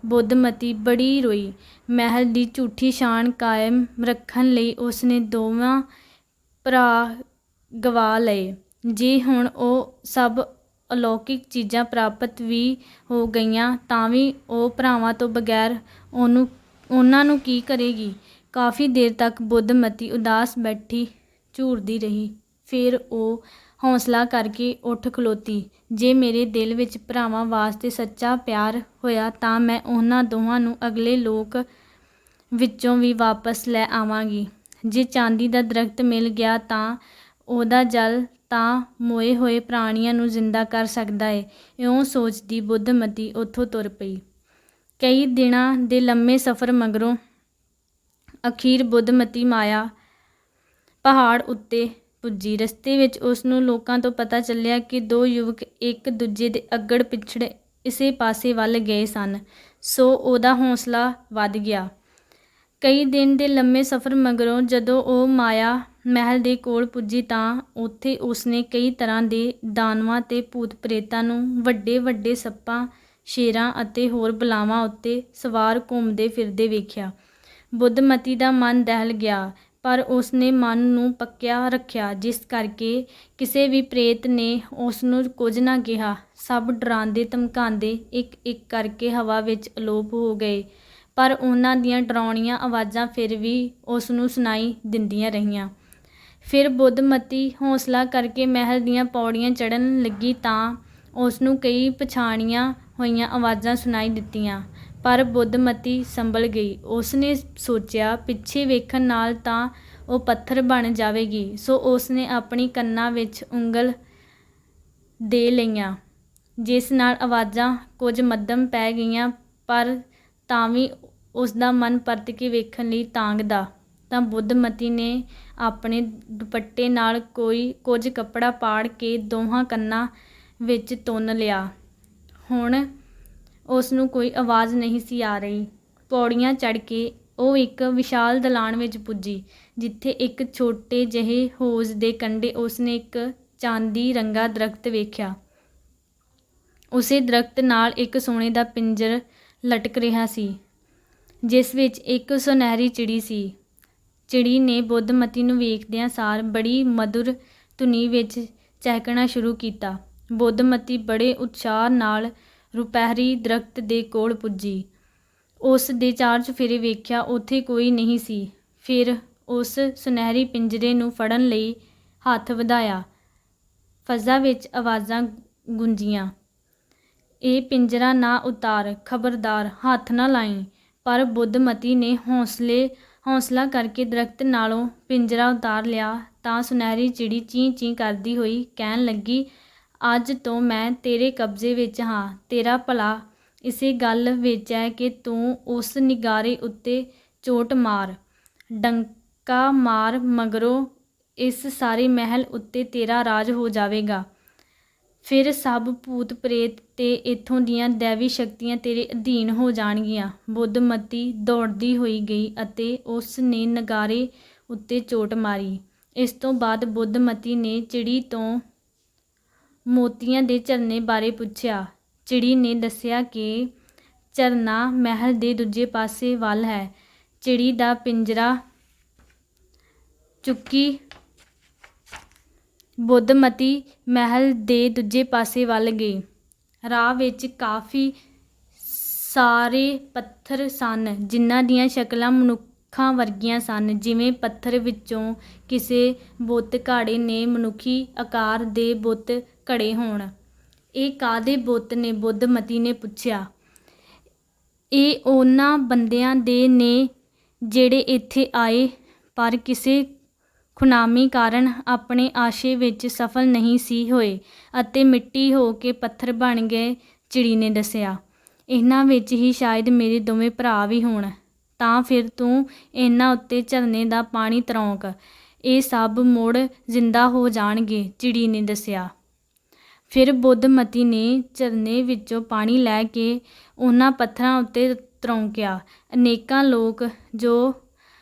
ਬੁੱਧਮਤੀ ਬੜੀ ਰੋਈ। ਮਹਿਲ ਦੀ ਝੂਠੀ ਸ਼ਾਨ ਕਾਇਮ ਰੱਖਣ ਲਈ ਉਸ ਨੇ ਦੋਵਾਂ ਭਰਾ ਗਵਾ ਲਏ। ਜੇ ਹੁਣ ਉਹ ਸਭ ਅਲੌਕਿਕ ਚੀਜ਼ਾਂ ਪ੍ਰਾਪਤ ਵੀ ਹੋ ਗਈਆਂ ਤਾਂ ਵੀ ਉਹ ਭਰਾਵਾਂ ਤੋਂ ਬਗੈਰ ਉਹਨਾਂ ਨੂੰ ਕੀ ਕਰੇਗੀ। ਕਾਫੀ ਦੇਰ ਤੱਕ ਬੁੱਧਮਤੀ ਉਦਾਸ ਬੈਠੀ ਝੂਰਦੀ ਰਹੀ। ਫਿਰ ਉਹ ਹੌਸਲਾ ਕਰਕੇ ਉੱਠ ਖਲੋਤੀ, ਜੇ ਮੇਰੇ ਦਿਲ ਵਿੱਚ ਭਰਾਵਾਂ ਵਾਸਤੇ ਸੱਚਾ ਪਿਆਰ ਹੋਇਆ ਤਾਂ ਮੈਂ ਉਹਨਾਂ ਦੋਹਾਂ ਨੂੰ ਅਗਲੇ ਲੋਕ ਵਿੱਚੋਂ ਵੀ ਵਾਪਸ ਲੈ ਆਵਾਂਗੀ। ਜੇ ਚਾਂਦੀ ਦਾ ਦਰਖਤ ਮਿਲ ਗਿਆ ਤਾਂ ਉਹਦਾ ਜਲ ਤਾਂ ਮੋਏ ਹੋਏ ਪ੍ਰਾਣੀਆਂ ਨੂੰ ਜ਼ਿੰਦਾ ਕਰ ਸਕਦਾ ਏ। ਇਉਂ ਸੋਚਦੀ ਬੁੱਧਮਤੀ ਉੱਥੋਂ ਤੁਰ ਪਈ। ਕਈ ਦਿਨਾਂ ਦੇ ਲੰਮੇ ਸਫ਼ਰ ਮਗਰੋਂ ਅਖੀਰ ਬੁੱਧਮਤੀ ਮਾਇਆ ਪਹਾੜ ਉੱਤੇ ਪੁੱਜੀ। ਰਸਤੇ ਵਿੱਚ ਉਸ ਨੂੰ ਲੋਕਾਂ ਤੋਂ ਪਤਾ ਚੱਲਿਆ ਕਿ ਦੋ ਯੁਵਕ ਇੱਕ ਦੂਜੇ ਦੇ ਅੱਗੜ ਪਿੱਛੜ ਇਸੇ ਪਾਸੇ ਵੱਲ ਗਏ ਸਨ, ਸੋ ਉਹਦਾ ਹੌਸਲਾ ਵੱਧ ਗਿਆ। ਕਈ ਦਿਨ ਦੇ ਲੰਮੇ ਸਫ਼ਰ ਮਗਰੋਂ ਜਦੋਂ ਉਹ ਮਾਇਆ ਮਹਿਲ ਦੇ ਕੋਲ ਪੁੱਜੀ ਤਾਂ ਉੱਥੇ ਉਸਨੇ ਕਈ ਤਰ੍ਹਾਂ ਦੇ ਦਾਨਵਾਂ ਤੇ ਭੂਤ ਪ੍ਰੇਤਾਂ ਨੂੰ ਵੱਡੇ ਵੱਡੇ ਸੱਪਾਂ, ਸ਼ੇਰਾਂ ਅਤੇ ਹੋਰ ਬਲਾਵਾਂ ਉੱਤੇ ਸਵਾਰ ਘੁੰਮਦੇ ਫਿਰਦੇ ਵੇਖਿਆ। ਬੁੱਧਮਤੀ ਦਾ ਮਨ ਦਹਿਲ ਗਿਆ, ਪਰ ਉਸਨੇ ਮਨ ਨੂੰ ਪੱਕਿਆ ਰੱਖਿਆ, ਜਿਸ ਕਰਕੇ ਕਿਸੇ ਵੀ ਪ੍ਰੇਤ ਨੇ ਉਸ ਨੂੰ ਕੁਝ ਨਾ ਕਿਹਾ। ਸਭ ਡਰਾਉਂਦੇ ਧਮਕਾਉਂਦੇ ਇੱਕ ਇੱਕ ਕਰਕੇ ਹਵਾ ਵਿੱਚ ਅਲੋਪ ਹੋ ਗਏ, ਪਰ ਉਹਨਾਂ ਦੀਆਂ ਡਰਾਉਣੀਆਂ ਆਵਾਜ਼ਾਂ ਫਿਰ ਵੀ ਉਸ ਨੂੰ ਸੁਣਾਈ ਦਿੰਦੀਆਂ ਰਹੀਆਂ। ਫਿਰ ਬੁੱਧਮਤੀ ਹੌਸਲਾ ਕਰਕੇ ਮਹਿਲ ਦੀਆਂ ਪੌੜੀਆਂ ਚੜ੍ਹਨ ਲੱਗੀ ਤਾਂ ਉਸ ਨੂੰ ਕਈ ਪਛਾਣੀਆਂ ਹੋਈਆਂ ਆਵਾਜ਼ਾਂ ਸੁਣਾਈ ਦਿੱਤੀਆਂ, ਪਰ ਬੁੱਧਮਤੀ ਸੰਭਲ ਗਈ। ਉਸ ਨੇ ਸੋਚਿਆ, ਪਿੱਛੇ ਵੇਖਣ ਨਾਲ ਤਾਂ ਉਹ ਪੱਥਰ ਬਣ ਜਾਵੇਗੀ, ਸੋ ਉਸ ਨੇ ਆਪਣੀ ਕੰਨਾਂ ਵਿੱਚ ਉਂਗਲ ਦੇ ਲਈਆਂ। ਜਿਸ ਨਾਲ ਆਵਾਜ਼ਾਂ ਕੁਝ ਮੱਧਮ ਪੈ ਗਈਆਂ, ਪਰ ਤਾਂ ਵੀ ਉਸਦਾ ਮਨ ਪਰਤ ਕੇ ਵੇਖਣ ਲਈ ਤਾਂਘਦਾ। ਤਾਂ ਬੁੱਧਮਤੀ ਨੇ ਆਪਣੇ ਦੁਪੱਟੇ ਨਾਲ ਕੁਝ ਕੱਪੜਾ ਪਾੜ ਕੇ ਦੋਹਾਂ ਕੰਨਾਂ ਵਿੱਚ ਤੁੰਨ ਲਿਆ। ਹੁਣ ਉਸ ਨੂੰ ਕੋਈ ਆਵਾਜ਼ ਨਹੀਂ ਸੀ ਆ ਰਹੀ। ਪੌੜੀਆਂ ਚੜ੍ਹ ਕੇ ਉਹ ਇੱਕ ਵਿਸ਼ਾਲ ਦਲਾਨ ਵਿੱਚ ਪੁੱਜੀ, ਜਿੱਥੇ ਇੱਕ ਛੋਟੇ ਜਿਹੇ ਹੌਜ਼ ਦੇ ਕੰਢੇ ਉਸਨੇ ਇੱਕ ਚਾਂਦੀ ਰੰਗਾ ਦਰੱਖਤ ਵੇਖਿਆ। ਉਸੇ ਦਰੱਖਤ ਨਾਲ ਇੱਕ ਸੋਨੇ ਦਾ ਪਿੰਜਰ ਲਟਕ ਰਿਹਾ ਸੀ, ਜਿਸ ਵਿੱਚ ਇੱਕ ਸੁਨਹਿਰੀ ਚਿੜੀ ਸੀ। ਚਿੜੀ ਨੇ ਬੁੱਧਮਤੀ ਨੂੰ ਵੇਖਦਿਆਂ ਸਾਰ ਬੜੀ ਮਧੁਰ ਧੁਨੀ ਵਿੱਚ ਚਹਿਕਣਾ ਸ਼ੁਰੂ ਕੀਤਾ। ਬੁੱਧਮਤੀ ਬੜੇ ਉਤਸ਼ਾਹ ਨਾਲ ਰੁਪਹਿਰੀ ਦਰੱਖਤ ਦੇ ਕੋਲ ਪੁੱਜੀ। ਉਸ ਦੇ ਚਾਰ ਚੁਫੇਰੇ ਵੇਖਿਆ, ਉੱਥੇ ਕੋਈ ਨਹੀਂ ਸੀ। ਫਿਰ ਉਸ ਸੁਨਹਿਰੀ ਪਿੰਜਰੇ ਨੂੰ ਫੜਨ ਲਈ ਹੱਥ ਵਧਾਇਆ। ਫਜ਼ਾਂ ਵਿੱਚ ਆਵਾਜ਼ਾਂ ਗੂੰਜੀਆਂ, "ਇਹ ਪਿੰਜਰਾ ਨਾ ਉਤਾਰ, ਖਬਰਦਾਰ, ਹੱਥ ਨਾ ਲਾਈਂ।" ਪਰ ਬੁੱਧਮਤੀ ਨੇ ਹੌਸਲਾ ਕਰਕੇ ਦਰੱਖਤ ਨਾਲੋਂ ਪਿੰਜਰਾ ਉਤਾਰ ਲਿਆ ਤਾਂ ਸੁਨਹਿਰੀ ਚਿੜੀ ਚੀਂ ਚੀਂ ਕਰਦੀ ਹੋਈ ਕਹਿਣ ਲੱਗੀ, "ਅੱਜ ਤੋਂ ਮੈਂ ਤੇਰੇ ਕਬਜ਼ੇ ਵਿੱਚ ਹਾਂ। ਤੇਰਾ ਭਲਾ ਇਸੇ ਗੱਲ ਵਿੱਚ ਹੈ ਕਿ ਤੂੰ ਉਸ ਨਿਗਾਰੇ ਉੱਤੇ ਚੋਟ ਮਾਰ, ਡੰਕਾ ਮਾਰ, ਮਗਰੋਂ ਇਸ ਸਾਰੇ ਮਹਿਲ ਉੱਤੇ ਤੇਰਾ ਰਾਜ ਹੋ ਜਾਵੇਗਾ। ਫਿਰ ਸਭ ਭੂਤ ਪ੍ਰੇਤ ਤੇ ਇੱਥੋਂ ਦੀਆਂ ਦੈਵੀ ਸ਼ਕਤੀਆਂ ਤੇਰੇ ਅਧੀਨ ਹੋ ਜਾਣਗੀਆਂ।" ਬੁੱਧਮਤੀ ਦੌੜਦੀ ਹੋਈ ਗਈ ਅਤੇ ਉਸ ਨੇ ਨਗਾਰੇ ਉੱਤੇ ਚੋਟ ਮਾਰੀ। ਇਸ ਤੋਂ ਬਾਅਦ ਬੁੱਧਮਤੀ ਨੇ ਚਿੜੀ ਤੋਂ ਮੋਤੀਆਂ ਦੇ ਝਰਨੇ ਬਾਰੇ ਪੁੱਛਿਆ। ਚਿੜੀ ਨੇ ਦੱਸਿਆ ਕਿ ਝਰਨਾ ਮਹਿਲ ਦੇ ਦੂਜੇ ਪਾਸੇ ਵੱਲ ਹੈ। ਚਿੜੀ ਦਾ ਪਿੰਜਰਾ ਚੁੱਕੀ ਬੁੱਧਮਤੀ ਮਹਿਲ ਦੇ ਦੂਜੇ ਪਾਸੇ ਵੱਲ ਗਈ। ਰਾਹ ਵਿੱਚ ਕਾਫੀ ਸਾਰੇ ਪੱਥਰ ਸਨ, ਜਿਨ੍ਹਾਂ ਦੀਆਂ ਸ਼ਕਲਾਂ ਮਨੁੱਖਾਂ ਵਰਗੀਆਂ ਸਨ, ਜਿਵੇਂ ਪੱਥਰ ਵਿੱਚੋਂ ਕਿਸੇ ਬੁੱਤ ਘਾੜੇ ਨੇ ਮਨੁੱਖੀ ਆਕਾਰ ਦੇ ਬੁੱਤ ਘੜੇ ਹੋਣ। "ਇਹ ਕਾਹਦੇ ਬੁੱਤ ਨੇ?" ਬੁੱਧਮਤੀ ਨੇ ਪੁੱਛਿਆ। "ਇਹ ਉਹਨਾਂ ਬੰਦਿਆਂ ਦੇ ਨੇ ਜਿਹੜੇ ਇੱਥੇ ਆਏ, ਪਰ ਕਿਸੇ ਖ਼ੁਨਾਮੀ ਕਾਰਨ ਆਪਣੇ ਆਸ਼ੇ ਵਿੱਚ ਸਫਲ ਨਹੀਂ ਸੀ ਹੋਏ ਅਤੇ ਮਿੱਟੀ ਹੋ ਕੇ ਪੱਥਰ ਬਣ ਗਏ," ਚਿੜੀ ਨੇ ਦੱਸਿਆ। "ਇਹਨਾਂ ਵਿੱਚ ਹੀ ਸ਼ਾਇਦ ਮੇਰੇ ਦੋਵੇਂ ਭਰਾ ਵੀ ਹੋਣ। ਤਾਂ ਫਿਰ ਤੂੰ ਇਹਨਾਂ ਉੱਤੇ ਝਰਨੇ ਦਾ ਪਾਣੀ ਤਰੋਂਕ, ਇਹ ਸਭ ਮੁੜ ਜ਼ਿੰਦਾ ਹੋ ਜਾਣਗੇ," ਚਿੜੀ ਨੇ ਦੱਸਿਆ। ਫਿਰ ਬੁੱਧਮਤੀ ਨੇ ਝਰਨੇ ਵਿੱਚੋਂ ਪਾਣੀ ਲੈ ਕੇ ਉਹਨਾਂ ਪੱਥਰਾਂ ਉੱਤੇ ਤਰੋਂਕਿਆ। ਅਨੇਕਾਂ ਲੋਕ, ਜੋ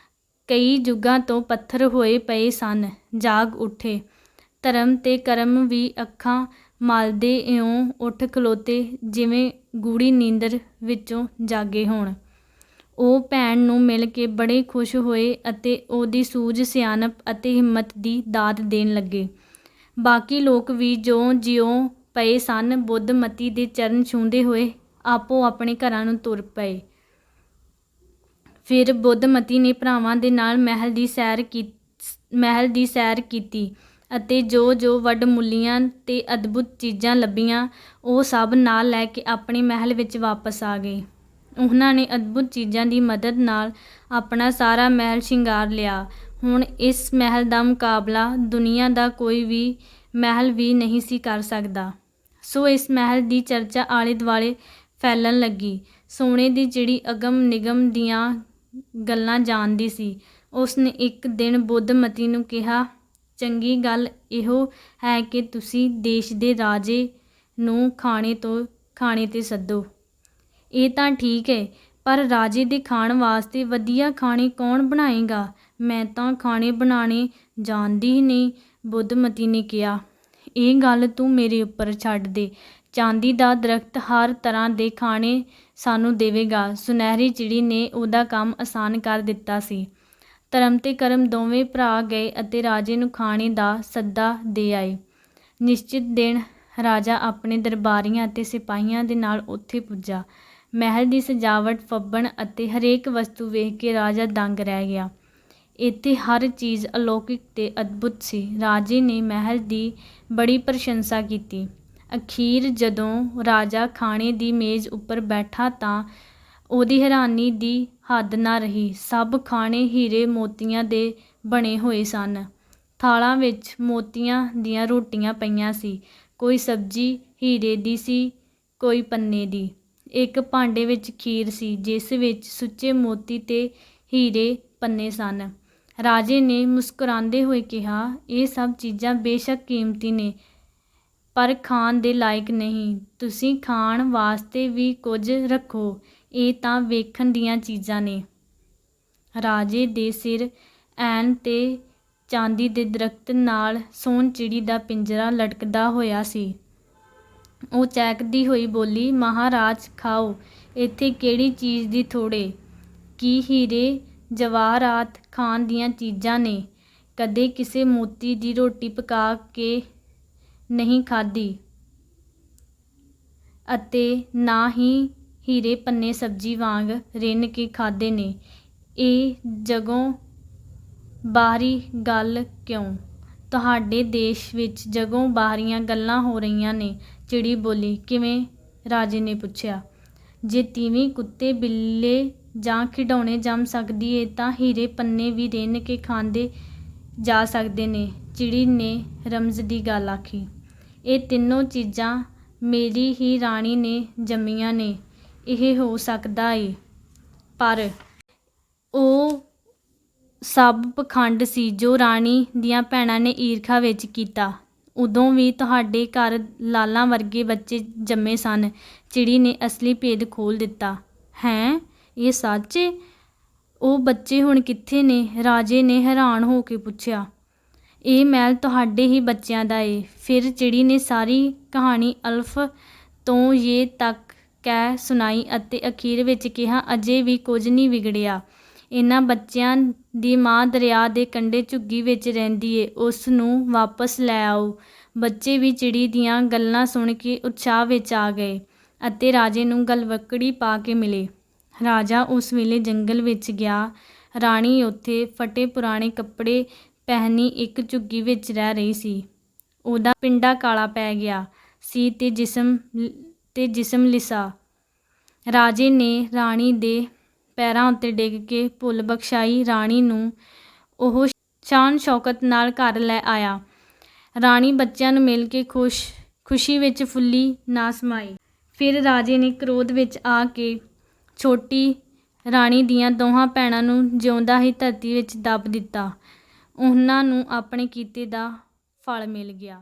ਕਈ ਯੁੱਗਾਂ ਤੋਂ ਪੱਥਰ ਹੋਏ ਪਏ ਸਨ, ਜਾਗ ਉੱਠੇ। ਧਰਮ ਤੇ ਕਰਮ ਵੀ ਅੱਖਾਂ ਮਲਦੇ ਇਉਂ ਉੱਠ ਖਲੋਤੇ, ਜਿਵੇਂ ਗੂੜ੍ਹੀ ਨੀਂਦਰ ਵਿੱਚੋਂ ਜਾਗੇ ਹੋਣ। ਉਹ ਭੈਣ ਨੂੰ ਮਿਲ ਕੇ ਬੜੇ ਖੁਸ਼ ਹੋਏ ਅਤੇ ਉਹਦੀ ਸੂਝ, ਸਿਆਣਪ ਅਤੇ ਹਿੰਮਤ ਦੀ ਦਾਤ ਦੇਣ ਲੱਗੇ। ਬਾਕੀ ਲੋਕ ਵੀ ਜਿਉਂ ਪਏ ਸਨ, ਬੁੱਧਮਤੀ ਦੇ ਚਰਨ ਛੂੰਹਦੇ ਹੋਏ ਆਪੋ ਆਪਣੇ ਘਰਾਂ ਨੂੰ ਤੁਰ ਪਏ। ਫਿਰ ਬੁੱਧਮਤੀ ਨੇ ਭਰਾਵਾਂ ਦੇ ਨਾਲ ਮਹਿਲ ਦੀ ਸੈਰ ਕੀਤੀ ਅਤੇ ਜੋ ਵੱਡਮੁੱਲੀਆਂ ਤੇ ਅਦਭੁਤ ਚੀਜ਼ਾਂ ਲੱਭੀਆਂ, ਉਹ ਸਭ ਨਾਲ ਲੈ ਕੇ ਆਪਣੇ ਮਹਿਲ ਵਿੱਚ ਵਾਪਸ ਆ ਗਏ। ਉਹਨਾਂ ਨੇ ਅਦਭੁਤ ਚੀਜ਼ਾਂ ਦੀ ਮਦਦ ਨਾਲ ਆਪਣਾ ਸਾਰਾ ਮਹਿਲ ਸ਼ਿੰਗਾਰ ਲਿਆ। ਹੁਣ ਇਸ ਮਹਿਲ ਦਾ ਮੁਕਾਬਲਾ ਦੁਨੀਆ ਦਾ ਕੋਈ ਵੀ ਮਹਿਲ ਵੀ ਨਹੀਂ ਸੀ ਕਰ ਸਕਦਾ। ਸੋ ਇਸ ਮਹਿਲ ਦੀ ਚਰਚਾ ਆਲੇ ਦੁਆਲੇ ਫੈਲਣ ਲੱਗੀ। ਸੋਨੇ ਦੀ ਚਿੜੀ ਅਗਮ ਨਿਗਮ ਦੀਆਂ ਗੱਲਾਂ ਜਾਣਦੀ ਸੀ। ਉਸ ਨੇ ਇੱਕ ਦਿਨ ਬੁੱਧਮਤੀ ਨੂੰ ਕਿਹਾ, "ਚੰਗੀ ਗੱਲ ਇਹੋ ਹੈ ਕਿ ਤੁਸੀਂ ਦੇਸ਼ ਦੇ ਰਾਜੇ ਨੂੰ ਖਾਣੇ 'ਤੇ ਸੱਦੋ।" "ਇਹ ਤਾਂ ਠੀਕ ਹੈ, ਪਰ ਰਾਜੇ ਦੇ ਖਾਣ ਵਾਸਤੇ ਵਧੀਆ ਖਾਣੇ ਕੌਣ ਬਣਾਏਗਾ? ਮੈਂ ਤਾਂ ਖਾਣੇ ਬਣਾਉਣੇ ਜਾਣਦੀ ਹੀ ਨਹੀਂ," ਬੁੱਧਮਤੀ ਨੇ ਕਿਹਾ। "ਇਹ ਗੱਲ ਤੂੰ ਮੇਰੇ ਉੱਪਰ ਛੱਡ ਦੇ। ਚਾਂਦੀ ਦਾ ਦਰੱਖਤ ਹਰ ਤਰ੍ਹਾਂ ਦੇ ਖਾਣੇ ਸਾਨੂੰ ਦੇਵੇਗਾ।" ਸੁਨਹਿਰੀ ਚਿੜੀ ਨੇ ਉਹਦਾ ਕੰਮ ਆਸਾਨ ਕਰ ਦਿੱਤਾ ਸੀ। ਧਰਮ ਤੇ ਕਰਮ ਦੋਵੇਂ ਭਰਾ ਗਏ ਅਤੇ ਰਾਜੇ ਨੂੰ ਖਾਣੇ ਦਾ ਸੱਦਾ ਦੇ ਆਏ। ਨਿਸ਼ਚਿਤ ਦਿਨ ਰਾਜਾ ਆਪਣੇ ਦਰਬਾਰੀਆਂ ਅਤੇ ਸਿਪਾਹੀਆਂ ਦੇ ਨਾਲ ਉੱਥੇ ਪੁੱਜਾ। ਮਹਿਲ ਦੀ ਸਜਾਵਟ, ਫੱਬਣ ਅਤੇ ਹਰੇਕ ਵਸਤੂ ਵੇਖ ਕੇ ਰਾਜਾ ਦੰਗ ਰਹਿ ਗਿਆ। ਇੱਥੇ ਹਰ ਚੀਜ਼ ਅਲੌਕਿਕ ਤੇ ਅਦਭੁਤ ਸੀ। ਰਾਜੇ ਨੇ ਮਹਿਲ ਦੀ ਬੜੀ ਪ੍ਰਸ਼ੰਸਾ ਕੀਤੀ। ਅਖੀਰ ਜਦੋਂ ਰਾਜਾ ਖਾਣੇ ਦੀ ਮੇਜ਼ ਉੱਪਰ ਬੈਠਾ ਤਾਂ ਉਹਦੀ ਹੈਰਾਨੀ ਦੀ ਹੱਦ ਨਾ ਰਹੀ। ਸਭ ਖਾਣੇ ਹੀਰੇ ਮੋਤੀਆਂ ਦੇ ਬਣੇ ਹੋਏ ਸਨ। ਥਾਲਾਂ ਵਿੱਚ ਮੋਤੀਆਂ ਦੀਆਂ ਰੋਟੀਆਂ ਪਈਆਂ ਸੀ। ਕੋਈ ਸਬਜ਼ੀ ਹੀਰੇ ਦੀ ਸੀ, ਕੋਈ ਪੰਨੇ ਦੀ। ਇੱਕ ਭਾਂਡੇ ਵਿੱਚ ਖੀਰ ਸੀ, ਜਿਸ ਵਿੱਚ ਸੁੱਚੇ ਮੋਤੀ ਤੇ ਹੀਰੇ ਪੰਨੇ ਸਨ। ਰਾਜੇ ਨੇ ਮੁਸਕਰਾਉਂਦੇ ਹੋਏ ਕਿਹਾ, ਇਹ ਸਭ ਚੀਜ਼ਾਂ ਬੇਸ਼ੱਕ ਕੀਮਤੀ ਨੇ, ਪਰ ਖਾਣ ਦੇ ਲਾਇਕ ਨਹੀਂ। ਤੁਸੀਂ ਖਾਣ ਵਾਸਤੇ ਵੀ ਕੁਝ ਰੱਖੋ, ਇਹ ਤਾਂ ਵੇਖਣ ਦੀਆਂ ਚੀਜ਼ਾਂ ਨੇ। ਰਾਜੇ ਦੇ ਸਿਰ ਐਨ ਤੇ ਚਾਂਦੀ ਦੇ ਦਰਖਤ ਨਾਲ ਸੋਨ ਚਿੜੀ ਦਾ ਪਿੰਜਰਾ ਲਟਕਦਾ ਹੋਇਆ ਸੀ। ਉਹ ਚਹਿਕਦੀ ਹੋਈ ਬੋਲੀ, ਮਹਾਰਾਜ ਖਾਓ, ਇੱਥੇ ਕਿਹੜੀ ਚੀਜ਼ ਦੀ ਥੋੜ੍ਹੇ। ਕੀ ਹੀਰੇ ਜਵਾਹਰਾਤ ਖਾਣ ਦੀਆਂ ਚੀਜ਼ਾਂ ਨੇ? ਕਦੇ ਕਿਸੇ ਮੋਤੀ ਦੀ ਰੋਟੀ ਪਕਾ ਕੇ ਨਹੀਂ ਖਾਧੀ, ਅਤੇ ਨਾ ਹੀ ਹੀਰੇ ਪੰਨੇ ਸਬਜ਼ੀ ਵਾਂਗ ਰਿੰਨ ਕੇ ਖਾਧੇ ਨੇ। ਇਹ ਜਗੋਂ ਬਾਹਰੀ ਗੱਲ ਕਿਉਂ? ਤੁਹਾਡੇ ਦੇਸ਼ ਵਿੱਚ ਜਗੋਂ ਬਾਹਰੀਆਂ ਗੱਲਾਂ ਹੋ ਰਹੀਆਂ ਨੇ। ਚਿੜੀ ਬੋਲੀ, ਕਿਵੇਂ? ਰਾਜੇ ਨੇ ਪੁੱਛਿਆ। ਜੇ ਤੀਵੀਂ ਕੁੱਤੇ ਬਿੱਲੇ ਜਾਂ ਖਿਡੌਣੇ ਜੰਮ ਸਕਦੀ ਏ ਤਾਂ ਹੀਰੇ ਪੰਨੇ ਵੀ ਰਿੰਨ ਕੇ ਖਾਂਦੇ ਜਾ ਸਕਦੇ ਨੇ। ਚਿੜੀ ਨੇ ਰਮਜ਼ ਦੀ ਗੱਲ ਆਖੀ। ਇਹ ਤਿੰਨੋਂ ਚੀਜ਼ਾਂ ਮੇਰੀ ਹੀ ਰਾਣੀ ਨੇ ਜੰਮੀਆਂ ਨੇ। ਇਹ ਹੋ ਸਕਦਾ ਏ, ਪਰ ਉਹ ਸਭ ਪਖੰਡ ਸੀ ਜੋ ਰਾਣੀ ਦੀਆਂ ਭੈਣਾਂ ਨੇ ਈਰਖਾ ਵਿੱਚ ਕੀਤਾ। ਉਦੋਂ ਵੀ ਤੁਹਾਡੇ ਘਰ ਲਾਲਾਂ ਵਰਗੇ ਬੱਚੇ ਜੰਮੇ ਸਨ। ਚਿੜੀ ਨੇ ਅਸਲੀ ਭੇਦ ਖੋਲ੍ਹ ਦਿੱਤਾ। ਹੈਂ, ਇਹ ਸੱਚ ਏ? ਉਹ ਬੱਚੇ ਹੁਣ ਕਿੱਥੇ ਨੇ? ਰਾਜੇ ਨੇ ਹੈਰਾਨ ਹੋ ਕੇ ਪੁੱਛਿਆ। ਇਹ ਮਹਿਲ ਤੁਹਾਡੇ ਹੀ ਬੱਚਿਆਂ ਦਾ ਏ। ਫਿਰ ਚਿੜੀ ਨੇ ਸਾਰੀ ਕਹਾਣੀ ਅਲਫ ਤੋਂ ਯੇ ਤੱਕ ਕਹਿ ਸੁਣਾਈ ਅਤੇ ਅਖੀਰ ਵਿੱਚ ਕਿਹਾ, ਅਜੇ ਵੀ ਕੁਝ ਨਹੀਂ ਵਿਗੜਿਆ। ਇਹਨਾਂ ਬੱਚਿਆਂ ਦੀ ਮਾਂ ਦਰਿਆ ਦੇ ਕੰਢੇ ਝੁੱਗੀ ਵਿੱਚ ਰਹਿੰਦੀ ਏ, ਉਸ ਨੂੰ ਵਾਪਸ ਲੈ ਆਓ। ਬੱਚੇ ਵੀ ਚਿੜੀ ਦੀਆਂ ਗੱਲਾਂ ਸੁਣ ਕੇ ਉਤਸ਼ਾਹ ਵਿੱਚ ਆ ਗਏ ਅਤੇ ਰਾਜੇ ਨੂੰ ਗਲਵੱਕੜੀ ਪਾ ਕੇ ਮਿਲੇ। ਰਾਜਾ ਉਸ ਵੇਲੇ ਜੰਗਲ ਵਿੱਚ ਗਿਆ। ਰਾਣੀ ਉੱਥੇ ਫਟੇ ਪੁਰਾਣੇ ਕੱਪੜੇ ਪਹਿਨੀ ਇੱਕ ਝੁੱਗੀ ਵਿੱਚ ਰਹਿ ਰਹੀ ਸੀ। ਉਹਦਾ ਪਿੰਡਾ ਕਾਲਾ ਪੈ ਗਿਆ ਸੀ ਤੇ ਜਿਸਮ ਲਿਸਾ। ਰਾਜੇ ਨੇ ਰਾਣੀ ਦੇ ਪੈਰਾਂ ਉੱਤੇ ਡਿੱਗ ਕੇ ਭੁੱਲ ਬਖਸ਼ਾਈ। ਰਾਣੀ ਨੂੰ ਉਹ ਸ਼ਾਨ ਸ਼ੌਕਤ ਨਾਲ ਘਰ ਲੈ ਆਇਆ। ਰਾਣੀ ਬੱਚਿਆਂ ਨੂੰ ਮਿਲ ਕੇ ਖੁਸ਼ੀ ਵਿੱਚ ਫੁੱਲੀ ਨਾ ਸਮਾਈ। ਫਿਰ ਰਾਜੇ ਨੇ ਕ੍ਰੋਧ ਵਿੱਚ ਆ ਕੇ ਛੋਟੀ ਰਾਣੀ ਦੀਆਂ ਦੋਹਾਂ ਭੈਣਾਂ ਨੂੰ ਜਿਉਂਦਾ ਹੀ ਧਰਤੀ ਵਿੱਚ ਦੱਬ ਦਿੱਤਾ। ਉਹਨਾਂ ਨੂੰ ਆਪਣੇ ਕੀਤੇ ਦਾ ਫਲ ਮਿਲ ਗਿਆ।